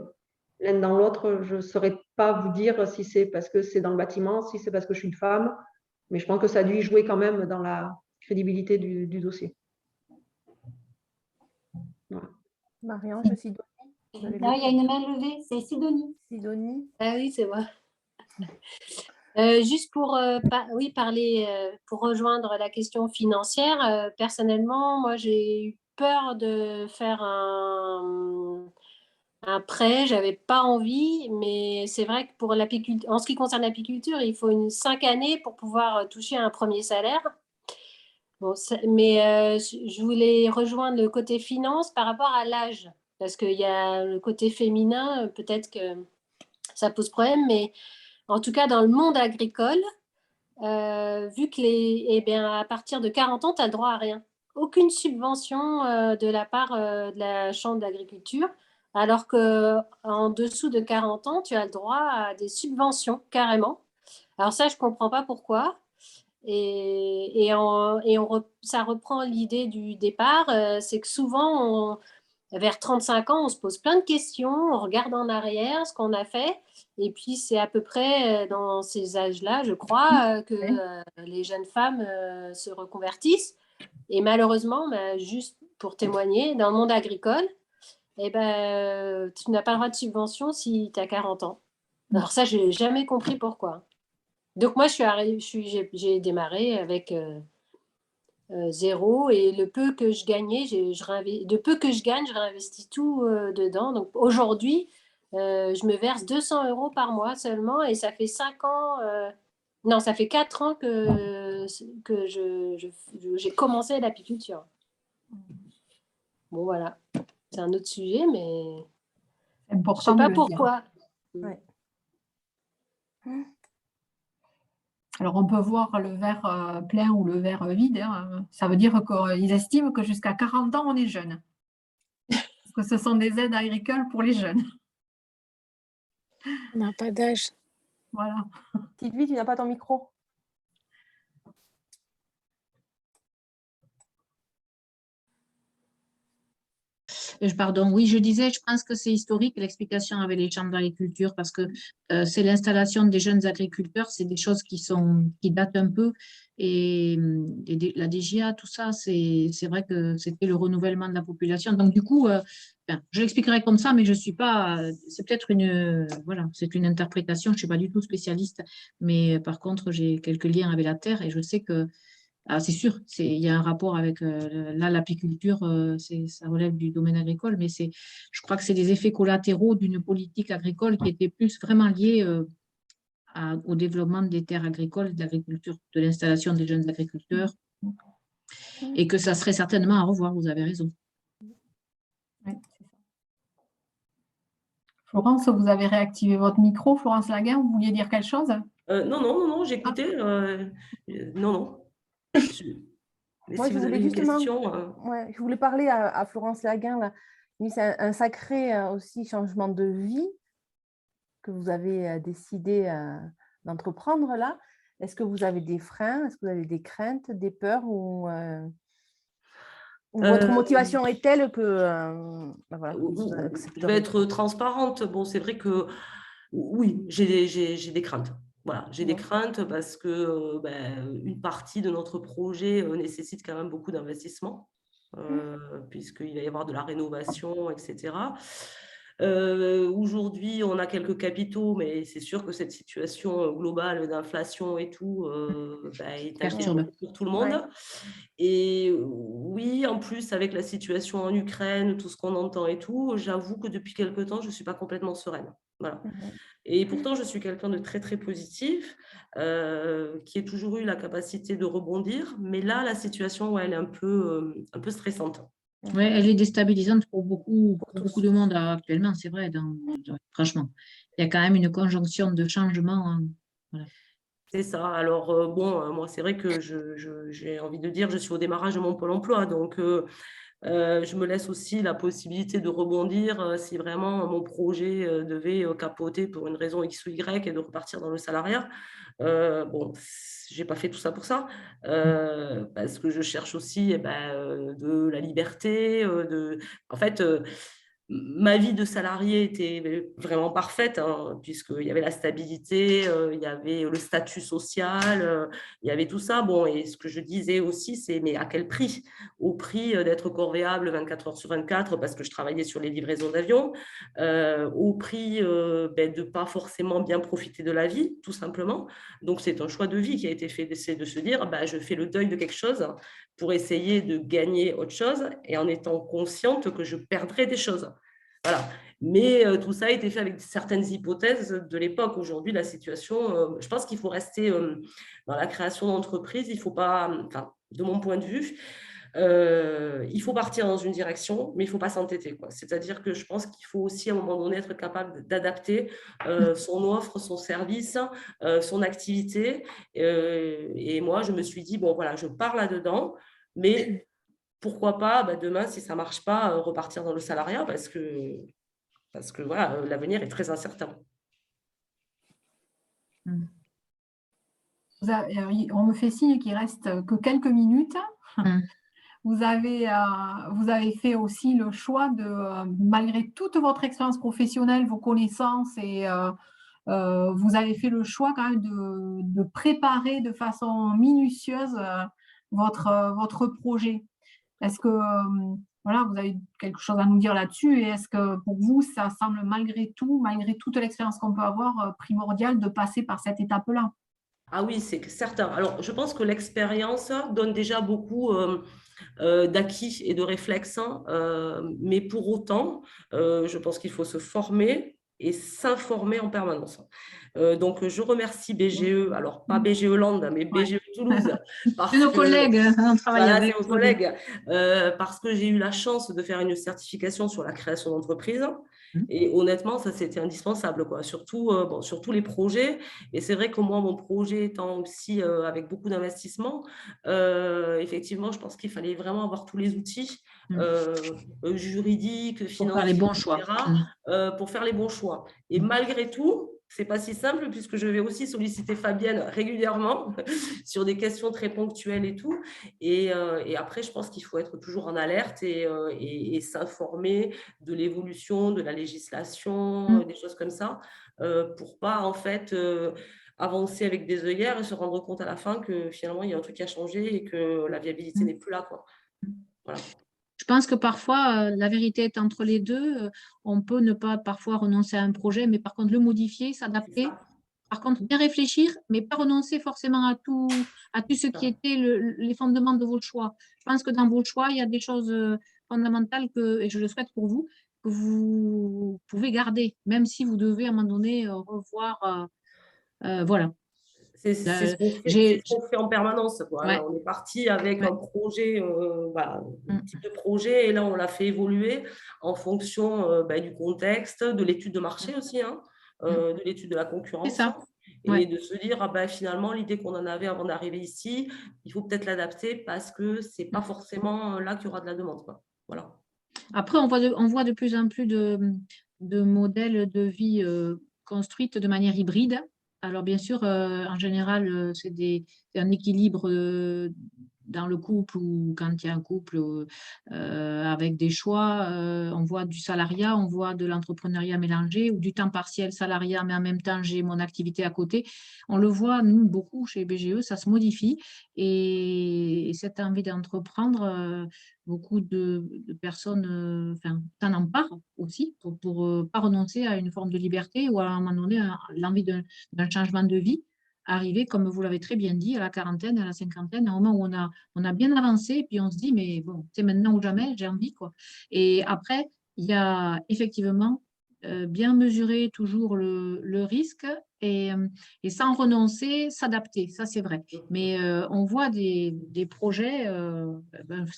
l'un dans l'autre, je ne saurais pas vous dire si c'est parce que c'est dans le bâtiment, si c'est parce que je suis une femme. Mais je pense que ça a dû y jouer quand même dans la crédibilité du dossier. Voilà. Marie-Ange, Sidonie. Non, il y a une main levée, c'est Sidonie. Sidonie. Ah oui, c'est moi. Juste pour parler, pour rejoindre la question financière, personnellement, moi j'ai eu peur de faire un prêt, j'avais pas envie, mais c'est vrai que pour l'apiculture, en ce qui concerne l'apiculture, il faut 5 années pour pouvoir toucher un premier salaire. Bon, mais je voulais rejoindre le côté finance par rapport à l'âge, parce qu'il y a le côté féminin, peut-être que ça pose problème, mais en tout cas dans le monde agricole, vu que à partir de 40 ans, tu as le droit à rien. Aucune subvention de la part de la Chambre d'agriculture, alors qu'en dessous de 40 ans, tu as le droit à des subventions, carrément. Alors ça, je ne comprends pas pourquoi. Ça reprend l'idée du départ, c'est que souvent, vers 35 ans, on se pose plein de questions, on regarde en arrière ce qu'on a fait, et puis c'est à peu près dans ces âges-là, je crois, que les jeunes femmes se reconvertissent. Et malheureusement, juste pour témoigner, dans le monde agricole, tu n'as pas le droit de subvention si tu as 40 ans. Alors ça, je n'ai jamais compris pourquoi. Donc moi, j'ai démarré avec 0 et le peu que je gagnais, de peu que je gagne, je réinvestis tout dedans. Donc aujourd'hui, je me verse 200 € par mois seulement et ça fait 5 ans, non, ça fait 4 ans que j'ai commencé l'apiculture. Bon, voilà, c'est un autre sujet, mais je ne sais pas pourquoi. Ouais. Alors, on peut voir le verre plein ou le verre vide. Hein. Ça veut dire qu'ils estiment que jusqu'à 40 ans, on est jeune. Parce que ce sont des aides agricoles pour les jeunes. On n'a pas d'âge. Voilà. Sylvie, tu n'as pas ton micro. Pardon, oui, je disais, je pense que c'est historique l'explication avec les chambres d'agriculture parce que c'est l'installation des jeunes agriculteurs, c'est des choses qui datent un peu et la DGA, tout ça, c'est vrai que c'était le renouvellement de la population. Donc du coup, je l'expliquerai comme ça, mais je suis pas, c'est peut-être c'est une interprétation, je suis pas du tout spécialiste, mais par contre, j'ai quelques liens avec la terre et je sais que c'est sûr, il y a un rapport avec l'apiculture, ça relève du domaine agricole, mais je crois que c'est des effets collatéraux d'une politique agricole qui était plus vraiment liée au développement des terres agricoles, de l'agriculture, de l'installation des jeunes agriculteurs, et que ça serait certainement à revoir, vous avez raison. Oui, c'est ça. Florence, vous avez réactivé votre micro. Florence Laguin, vous vouliez dire quelque chose? Non, j'écoutais. Non. Moi, si vous avez une question. Je voulais parler à Florence Laguin. Là. C'est un sacré aussi changement de vie que vous avez décidé d'entreprendre là. Est-ce que vous avez des freins? Est-ce que vous avez des craintes, des peurs ou votre motivation est telle que... je vais être transparente. Bon, c'est vrai que oui, j'ai des craintes. Voilà, j'ai des craintes parce que une partie de notre projet nécessite quand même beaucoup d'investissement, puisqu'il va y avoir de la rénovation, etc. Aujourd'hui, on a quelques capitaux, mais c'est sûr que cette situation globale d'inflation et tout est inquiétante pour tout le monde. Ouais. Et oui, en plus, avec la situation en Ukraine, tout ce qu'on entend et tout, j'avoue que depuis quelque temps, je ne suis pas complètement sereine. Voilà. Et pourtant, je suis quelqu'un de très, très positif, qui a toujours eu la capacité de rebondir. Mais là, la situation, elle est un peu stressante. Oui, elle est déstabilisante pour beaucoup de monde actuellement, c'est vrai. Franchement, il y a quand même une conjonction de changements. Hein. Voilà. C'est ça. Alors, moi, c'est vrai que j'ai envie de dire, je suis au démarrage de mon Pôle emploi. Donc, je me laisse aussi la possibilité de rebondir si vraiment mon projet devait capoter pour une raison X ou Y et de repartir dans le salariat. Je n'ai pas fait tout ça pour ça, parce que je cherche aussi de la liberté. En fait, ma vie de salarié était vraiment parfaite, hein, puisqu'il y avait la stabilité, il y avait le statut social, il y avait tout ça. Bon, et ce que je disais aussi, c'est mais à quel prix? Au prix d'être corvéable 24 heures sur 24 parce que je travaillais sur les livraisons d'avions, au prix de ne pas forcément bien profiter de la vie, tout simplement. Donc, c'est un choix de vie qui a été fait, c'est de se dire, je fais le deuil de quelque chose pour essayer de gagner autre chose et en étant consciente que je perdrais des choses. Voilà. Mais tout ça a été fait avec certaines hypothèses de l'époque. Aujourd'hui, la situation, je pense qu'il faut rester dans la création d'entreprise. Il ne faut pas, enfin, de mon point de vue, il faut partir dans une direction, mais il ne faut pas s'entêter, quoi. C'est-à-dire que je pense qu'il faut aussi à un moment donné être capable d'adapter son offre, son service, son activité. Et moi, je me suis dit, bon, voilà, je pars là-dedans, mais pourquoi pas, demain, si ça ne marche pas, repartir dans le salariat parce que voilà, l'avenir est très incertain. On me fait signe qu'il ne reste que quelques minutes. Vous avez fait aussi le choix de, malgré toute votre expérience professionnelle, vos connaissances, et vous avez fait le choix quand même de préparer de façon minutieuse votre projet. Est-ce que voilà, vous avez quelque chose à nous dire là-dessus, et est-ce que pour vous, ça semble malgré tout, malgré toute l'expérience qu'on peut avoir, primordial de passer par cette étape-là? Ah oui, c'est certain. Alors, je pense que l'expérience donne déjà beaucoup d'acquis et de réflexes, mais pour autant, je pense qu'il faut se former et s'informer en permanence. Donc, je remercie BGE, alors pas BGE Land, mais BGE Toulouse. C'est nos collègues, on travaille avec. Nos collègues, parce que j'ai eu la chance de faire une certification sur la création d'entreprise. Et honnêtement, ça, c'était indispensable, quoi. Surtout, surtout les projets. Et c'est vrai que moi, mon projet étant aussi avec beaucoup d'investissement, effectivement, je pense qu'il fallait vraiment avoir tous les outils juridiques, financiers, pour faire les bons choix. Pour faire les bons choix. Et malgré tout, c'est pas si simple puisque je vais aussi solliciter Fabienne régulièrement sur des questions très ponctuelles et tout. Et après, je pense qu'il faut être toujours en alerte et s'informer de l'évolution, de la législation, des choses comme ça, pour pas en fait avancer avec des œillères et se rendre compte à la fin que finalement il y a un truc qui a changé et que la viabilité n'est plus là, quoi. Voilà. Je pense que parfois, la vérité est entre les deux. On peut ne pas parfois renoncer à un projet, mais par contre le modifier, s'adapter. Par contre, bien réfléchir, mais pas renoncer forcément à tout ce qui était les fondements de vos choix. Je pense que dans vos choix, il y a des choses fondamentales et je le souhaite pour vous, que vous pouvez garder, même si vous devez à un moment donné revoir. Voilà. C'est ce qu'on fait en permanence, quoi. Ouais. On est parti avec un projet, un type de projet, et là, on l'a fait évoluer en fonction du contexte, de l'étude de marché aussi, de l'étude de la concurrence. C'est ça. Et de se dire, finalement, l'idée qu'on en avait avant d'arriver ici, il faut peut-être l'adapter parce que ce n'est pas forcément là qu'il y aura de la demande, quoi. Voilà. Après, on voit de plus en plus de modèles de vie construites de manière hybride. Alors, bien sûr, en général, c'est un équilibre dans le couple ou quand il y a un couple avec des choix. On voit du salariat, on voit de l'entrepreneuriat mélangé ou du temps partiel salariat, mais en même temps, j'ai mon activité à côté. On le voit, nous, beaucoup chez BGE, ça se modifie. Et cette envie d'entreprendre, beaucoup de personnes t'en emparent aussi pour pas renoncer à une forme de liberté ou à un moment donné, l'envie d'un changement de vie, arriver, comme vous l'avez très bien dit, à la quarantaine, à la cinquantaine, à un moment où on a bien avancé, et puis on se dit, mais bon, c'est maintenant ou jamais, j'ai envie, quoi. Et après, il y a effectivement bien mesurer toujours le risque et sans renoncer, s'adapter, ça c'est vrai. Mais on voit des projets,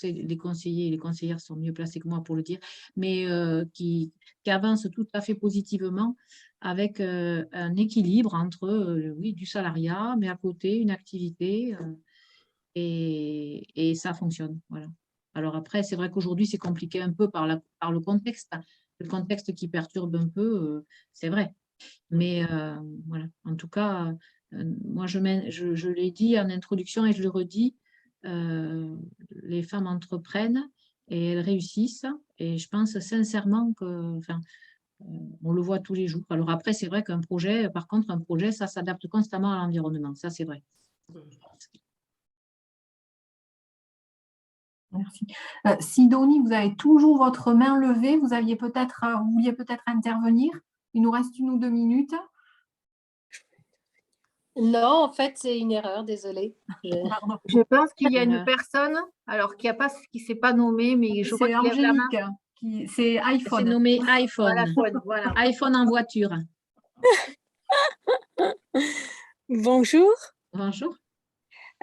les conseillers et les conseillères sont mieux placés que moi pour le dire, mais qui avancent tout à fait positivement avec un équilibre entre du salariat, mais à côté une activité et ça fonctionne. Voilà. Alors après, c'est vrai qu'aujourd'hui, c'est compliqué un peu par le contexte. Le contexte qui perturbe un peu, c'est vrai. Mais voilà, en tout cas, moi, je l'ai dit en introduction et je le redis, les femmes entreprennent et elles réussissent. Et je pense sincèrement que, on le voit tous les jours. Alors après, c'est vrai qu'un projet, par contre, un projet, ça s'adapte constamment à l'environnement. Ça, c'est vrai. Merci. Sidonie, vous avez toujours votre main levée. Vous vouliez peut-être intervenir. Il nous reste 1 ou 2 minutes. Non, en fait, c'est une erreur, désolée. Je pense qu'il y a une personne, alors qui ne s'est pas nommée, mais je crois C'est qu'il lève la main. Angélique, c'est iPhone. C'est nommé iPhone. Voilà. iPhone en voiture. Bonjour. Bonjour.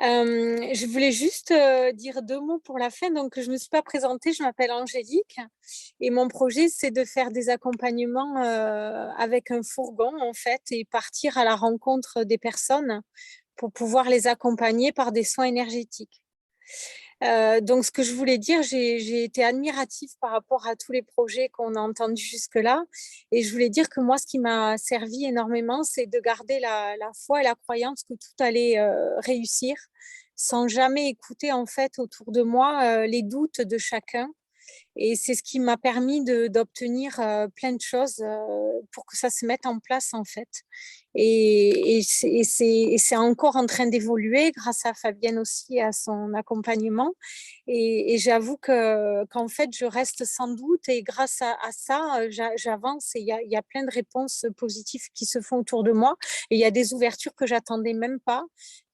Je voulais juste dire 2 mots pour la fin. Donc, je ne me suis pas présentée, je m'appelle Angélique et mon projet, c'est de faire des accompagnements avec un fourgon, en fait, et partir à la rencontre des personnes pour pouvoir les accompagner par des soins énergétiques. Donc, ce que je voulais dire, j'ai été admirative par rapport à tous les projets qu'on a entendus jusque-là. Et je voulais dire que moi, ce qui m'a servi énormément, c'est de garder la foi et la croyance que tout allait réussir, sans jamais écouter, en fait, autour de moi, les doutes de chacun. Et c'est ce qui m'a permis d'obtenir plein de choses pour que ça se mette en place, en fait. Et c'est encore en train d'évoluer grâce à Fabienne aussi et à son accompagnement. Et j'avoue qu'en fait, je reste sans doute et grâce à ça, j'avance et il y a plein de réponses positives qui se font autour de moi. Et il y a des ouvertures que j'attendais même pas.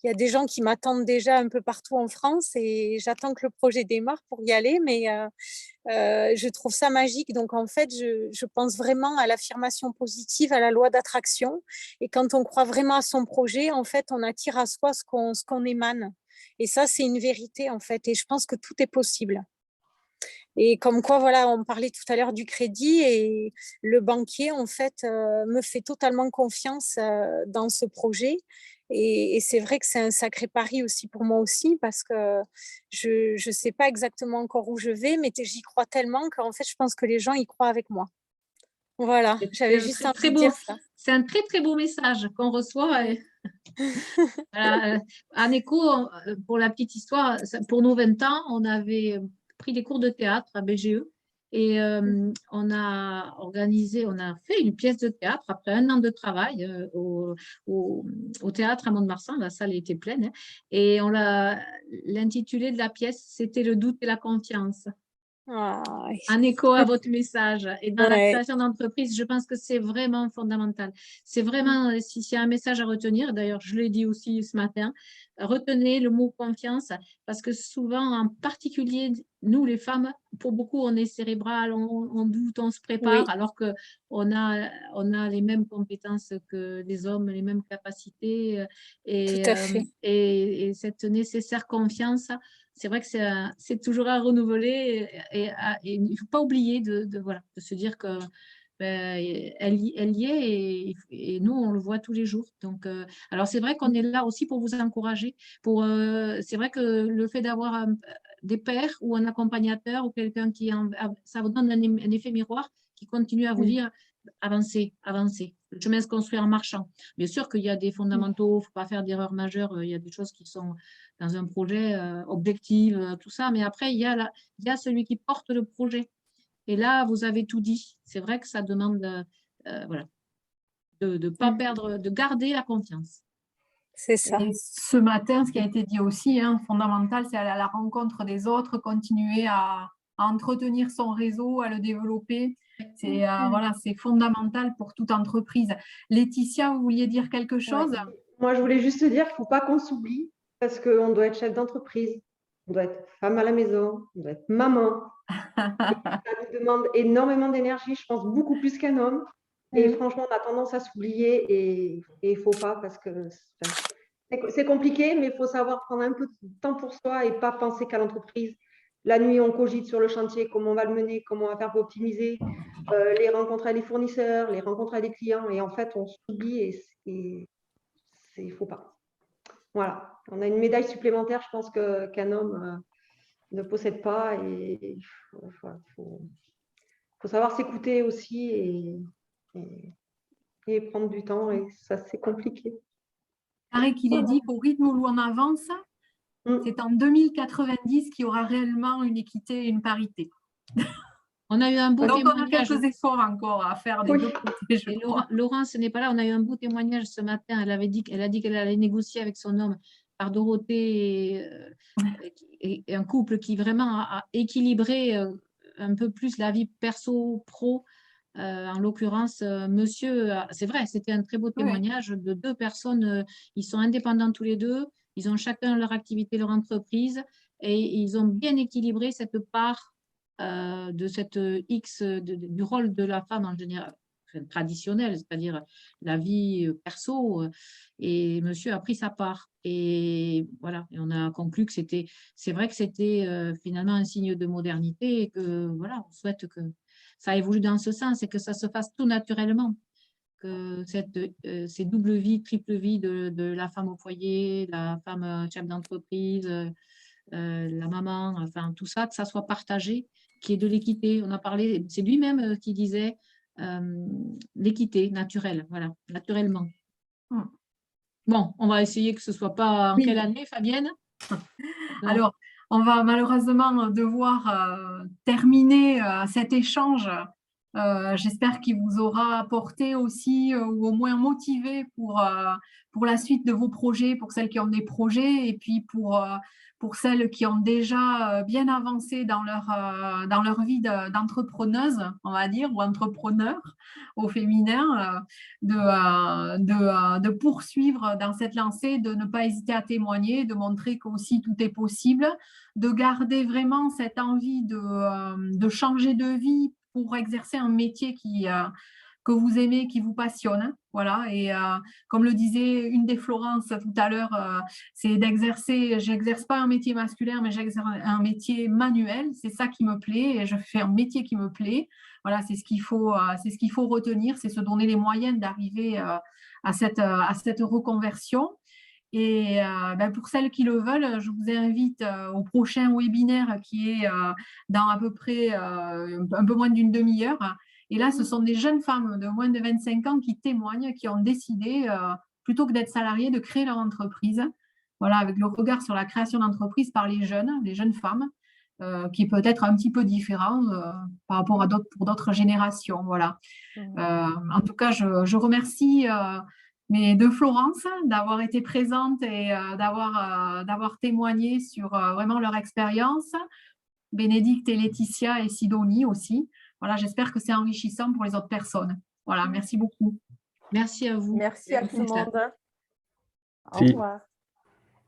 Il y a des gens qui m'attendent déjà un peu partout en France et j'attends que le projet démarre pour y aller. Mais je trouve ça magique. Donc, en fait, je pense vraiment à l'affirmation positive, à la loi d'attraction. Et quand on croit vraiment à son projet, en fait, on attire à soi ce qu'on émane. Et ça, c'est une vérité, en fait. Et je pense que tout est possible. Et comme quoi, voilà, on parlait tout à l'heure du crédit et le banquier, en fait, me fait totalement confiance dans ce projet. Et c'est vrai que c'est un sacré pari aussi pour moi aussi parce que je ne sais pas exactement encore où je vais, mais j'y crois tellement qu'en fait, je pense que les gens y croient avec moi. Voilà, j'avais juste envie de dire ça. C'est un très, très beau message qu'on reçoit. Voilà, en écho, pour la petite histoire, pour nos 20 ans, on avait pris des cours de théâtre à BGE et on a fait une pièce de théâtre après 1 an de travail au théâtre à Mont-de-Marsan. La salle était pleine, hein, et l'intitulé de la pièce, c'était Le doute et la confiance. En écho à votre message. Et dans la création d'entreprise, je pense que c'est vraiment fondamental. C'est vraiment, s'il y a un message à retenir, d'ailleurs, je l'ai dit aussi ce matin, retenez le mot confiance, parce que souvent, en particulier, nous, les femmes, pour beaucoup, on est cérébral, on doute, on se prépare, alors qu'on a les mêmes compétences que les hommes, les mêmes capacités. Tout à fait. Et cette nécessaire confiance, c'est vrai que c'est toujours à renouveler et il ne faut pas oublier de se dire que elle y est et nous, on le voit tous les jours. Donc, alors, c'est vrai qu'on est là aussi pour vous encourager. C'est vrai que le fait d'avoir des pairs ou un accompagnateur ou quelqu'un ça vous donne un effet miroir qui continue à vous dire avancez. Le chemin se construit en marchant. Bien sûr qu'il y a des fondamentaux, il ne faut pas faire d'erreurs majeures. Il y a des choses qui sont dans un projet objectif, tout ça. Mais après, il y a celui qui porte le projet. Et là, vous avez tout dit. C'est vrai que ça demande de ne pas perdre, de garder la confiance. C'est ça. Et ce matin, ce qui a été dit aussi, fondamental, c'est aller à la rencontre des autres, continuer à entretenir son réseau, à le développer. C'est fondamental pour toute entreprise. Laetitia, vous vouliez dire quelque chose? Moi, je voulais juste dire qu'il ne faut pas qu'on s'oublie parce qu'on doit être chef d'entreprise, on doit être femme à la maison, on doit être maman. Ça nous demande énormément d'énergie, je pense beaucoup plus qu'un homme. Et franchement, on a tendance à s'oublier et il ne faut pas parce que c'est compliqué, mais il faut savoir prendre un peu de temps pour soi et pas penser qu'à l'entreprise. La nuit, on cogite sur le chantier, comment on va le mener, comment on va faire pour optimiser, les rencontres avec les fournisseurs, les rencontres avec les clients. Et en fait, on s'oublie et il ne faut pas. Voilà, on a une médaille supplémentaire, je pense, qu'un homme ne possède pas. Et il faut savoir s'écouter aussi et prendre du temps. Et ça, c'est compliqué. Pareil qu'il est dit qu'au rythme où on avance, c'est en 2090 qu'il y aura réellement une équité et une parité. On a eu un beau Donc, on a témoignage. quelques efforts encore à faire des deux côtés, je crois. Laurence n'est pas là. On a eu un beau témoignage ce matin. Elle a dit qu'elle allait négocier avec son homme par Dorothée et un couple qui vraiment a équilibré un peu plus la vie perso-pro. En l'occurrence, monsieur, c'est vrai, c'était un très beau témoignage de deux personnes. Ils sont indépendants tous les deux. Ils ont chacun leur activité, leur entreprise et ils ont bien équilibré cette part de cette du rôle de la femme en général, traditionnelle, c'est-à-dire la vie perso, et monsieur a pris sa part. Et voilà, et on a conclu que c'est vrai que c'était finalement un signe de modernité et que voilà, on souhaite que ça évolue dans ce sens et que ça se fasse tout naturellement. Que ces doubles vies, triple vie de la femme au foyer, la femme chef d'entreprise, la maman, enfin tout ça, que ça soit partagé, qu'il y ait de l'équité. On a parlé, c'est lui-même qui disait l'équité naturelle, voilà, naturellement. Bon, on va essayer que ce ne soit pas en quelle année, Fabienne? Alors, on va malheureusement devoir terminer cet échange. J'espère qu'il vous aura apporté aussi ou au moins motivé pour la suite de vos projets, pour celles qui ont des projets et puis pour celles qui ont déjà bien avancé dans leur vie d'entrepreneuse, on va dire, ou entrepreneur au féminin, de poursuivre dans cette lancée, de ne pas hésiter à témoigner, de montrer qu'aussi tout est possible, de garder vraiment cette envie de changer de vie pour exercer un métier que vous aimez, qui vous passionne. Voilà. Et comme le disait une des Florence tout à l'heure, c'est d'exercer, j'exerce pas un métier masculin, mais j'exerce un métier manuel. C'est ça qui me plaît et je fais un métier qui me plaît. Voilà, c'est ce qu'il faut retenir, c'est se donner les moyens d'arriver à cette reconversion. Et pour celles qui le veulent, je vous invite au prochain webinaire qui est dans à peu près un peu moins d'une demi-heure. Et là, ce sont des jeunes femmes de moins de 25 ans qui témoignent, qui ont décidé, plutôt que d'être salariées, de créer leur entreprise. Voilà, avec le regard sur la création d'entreprise par les jeunes femmes, qui peut être un petit peu différent par rapport à pour d'autres générations. Voilà. En tout cas, je remercie mes deux Florence d'avoir été présentes et d'avoir témoigné sur vraiment leur expérience. Bénédicte et Laetitia et Sidonie aussi. Voilà, j'espère que c'est enrichissant pour les autres personnes. Voilà, merci beaucoup. Merci à vous. Merci à tout le monde. Au Si. revoir.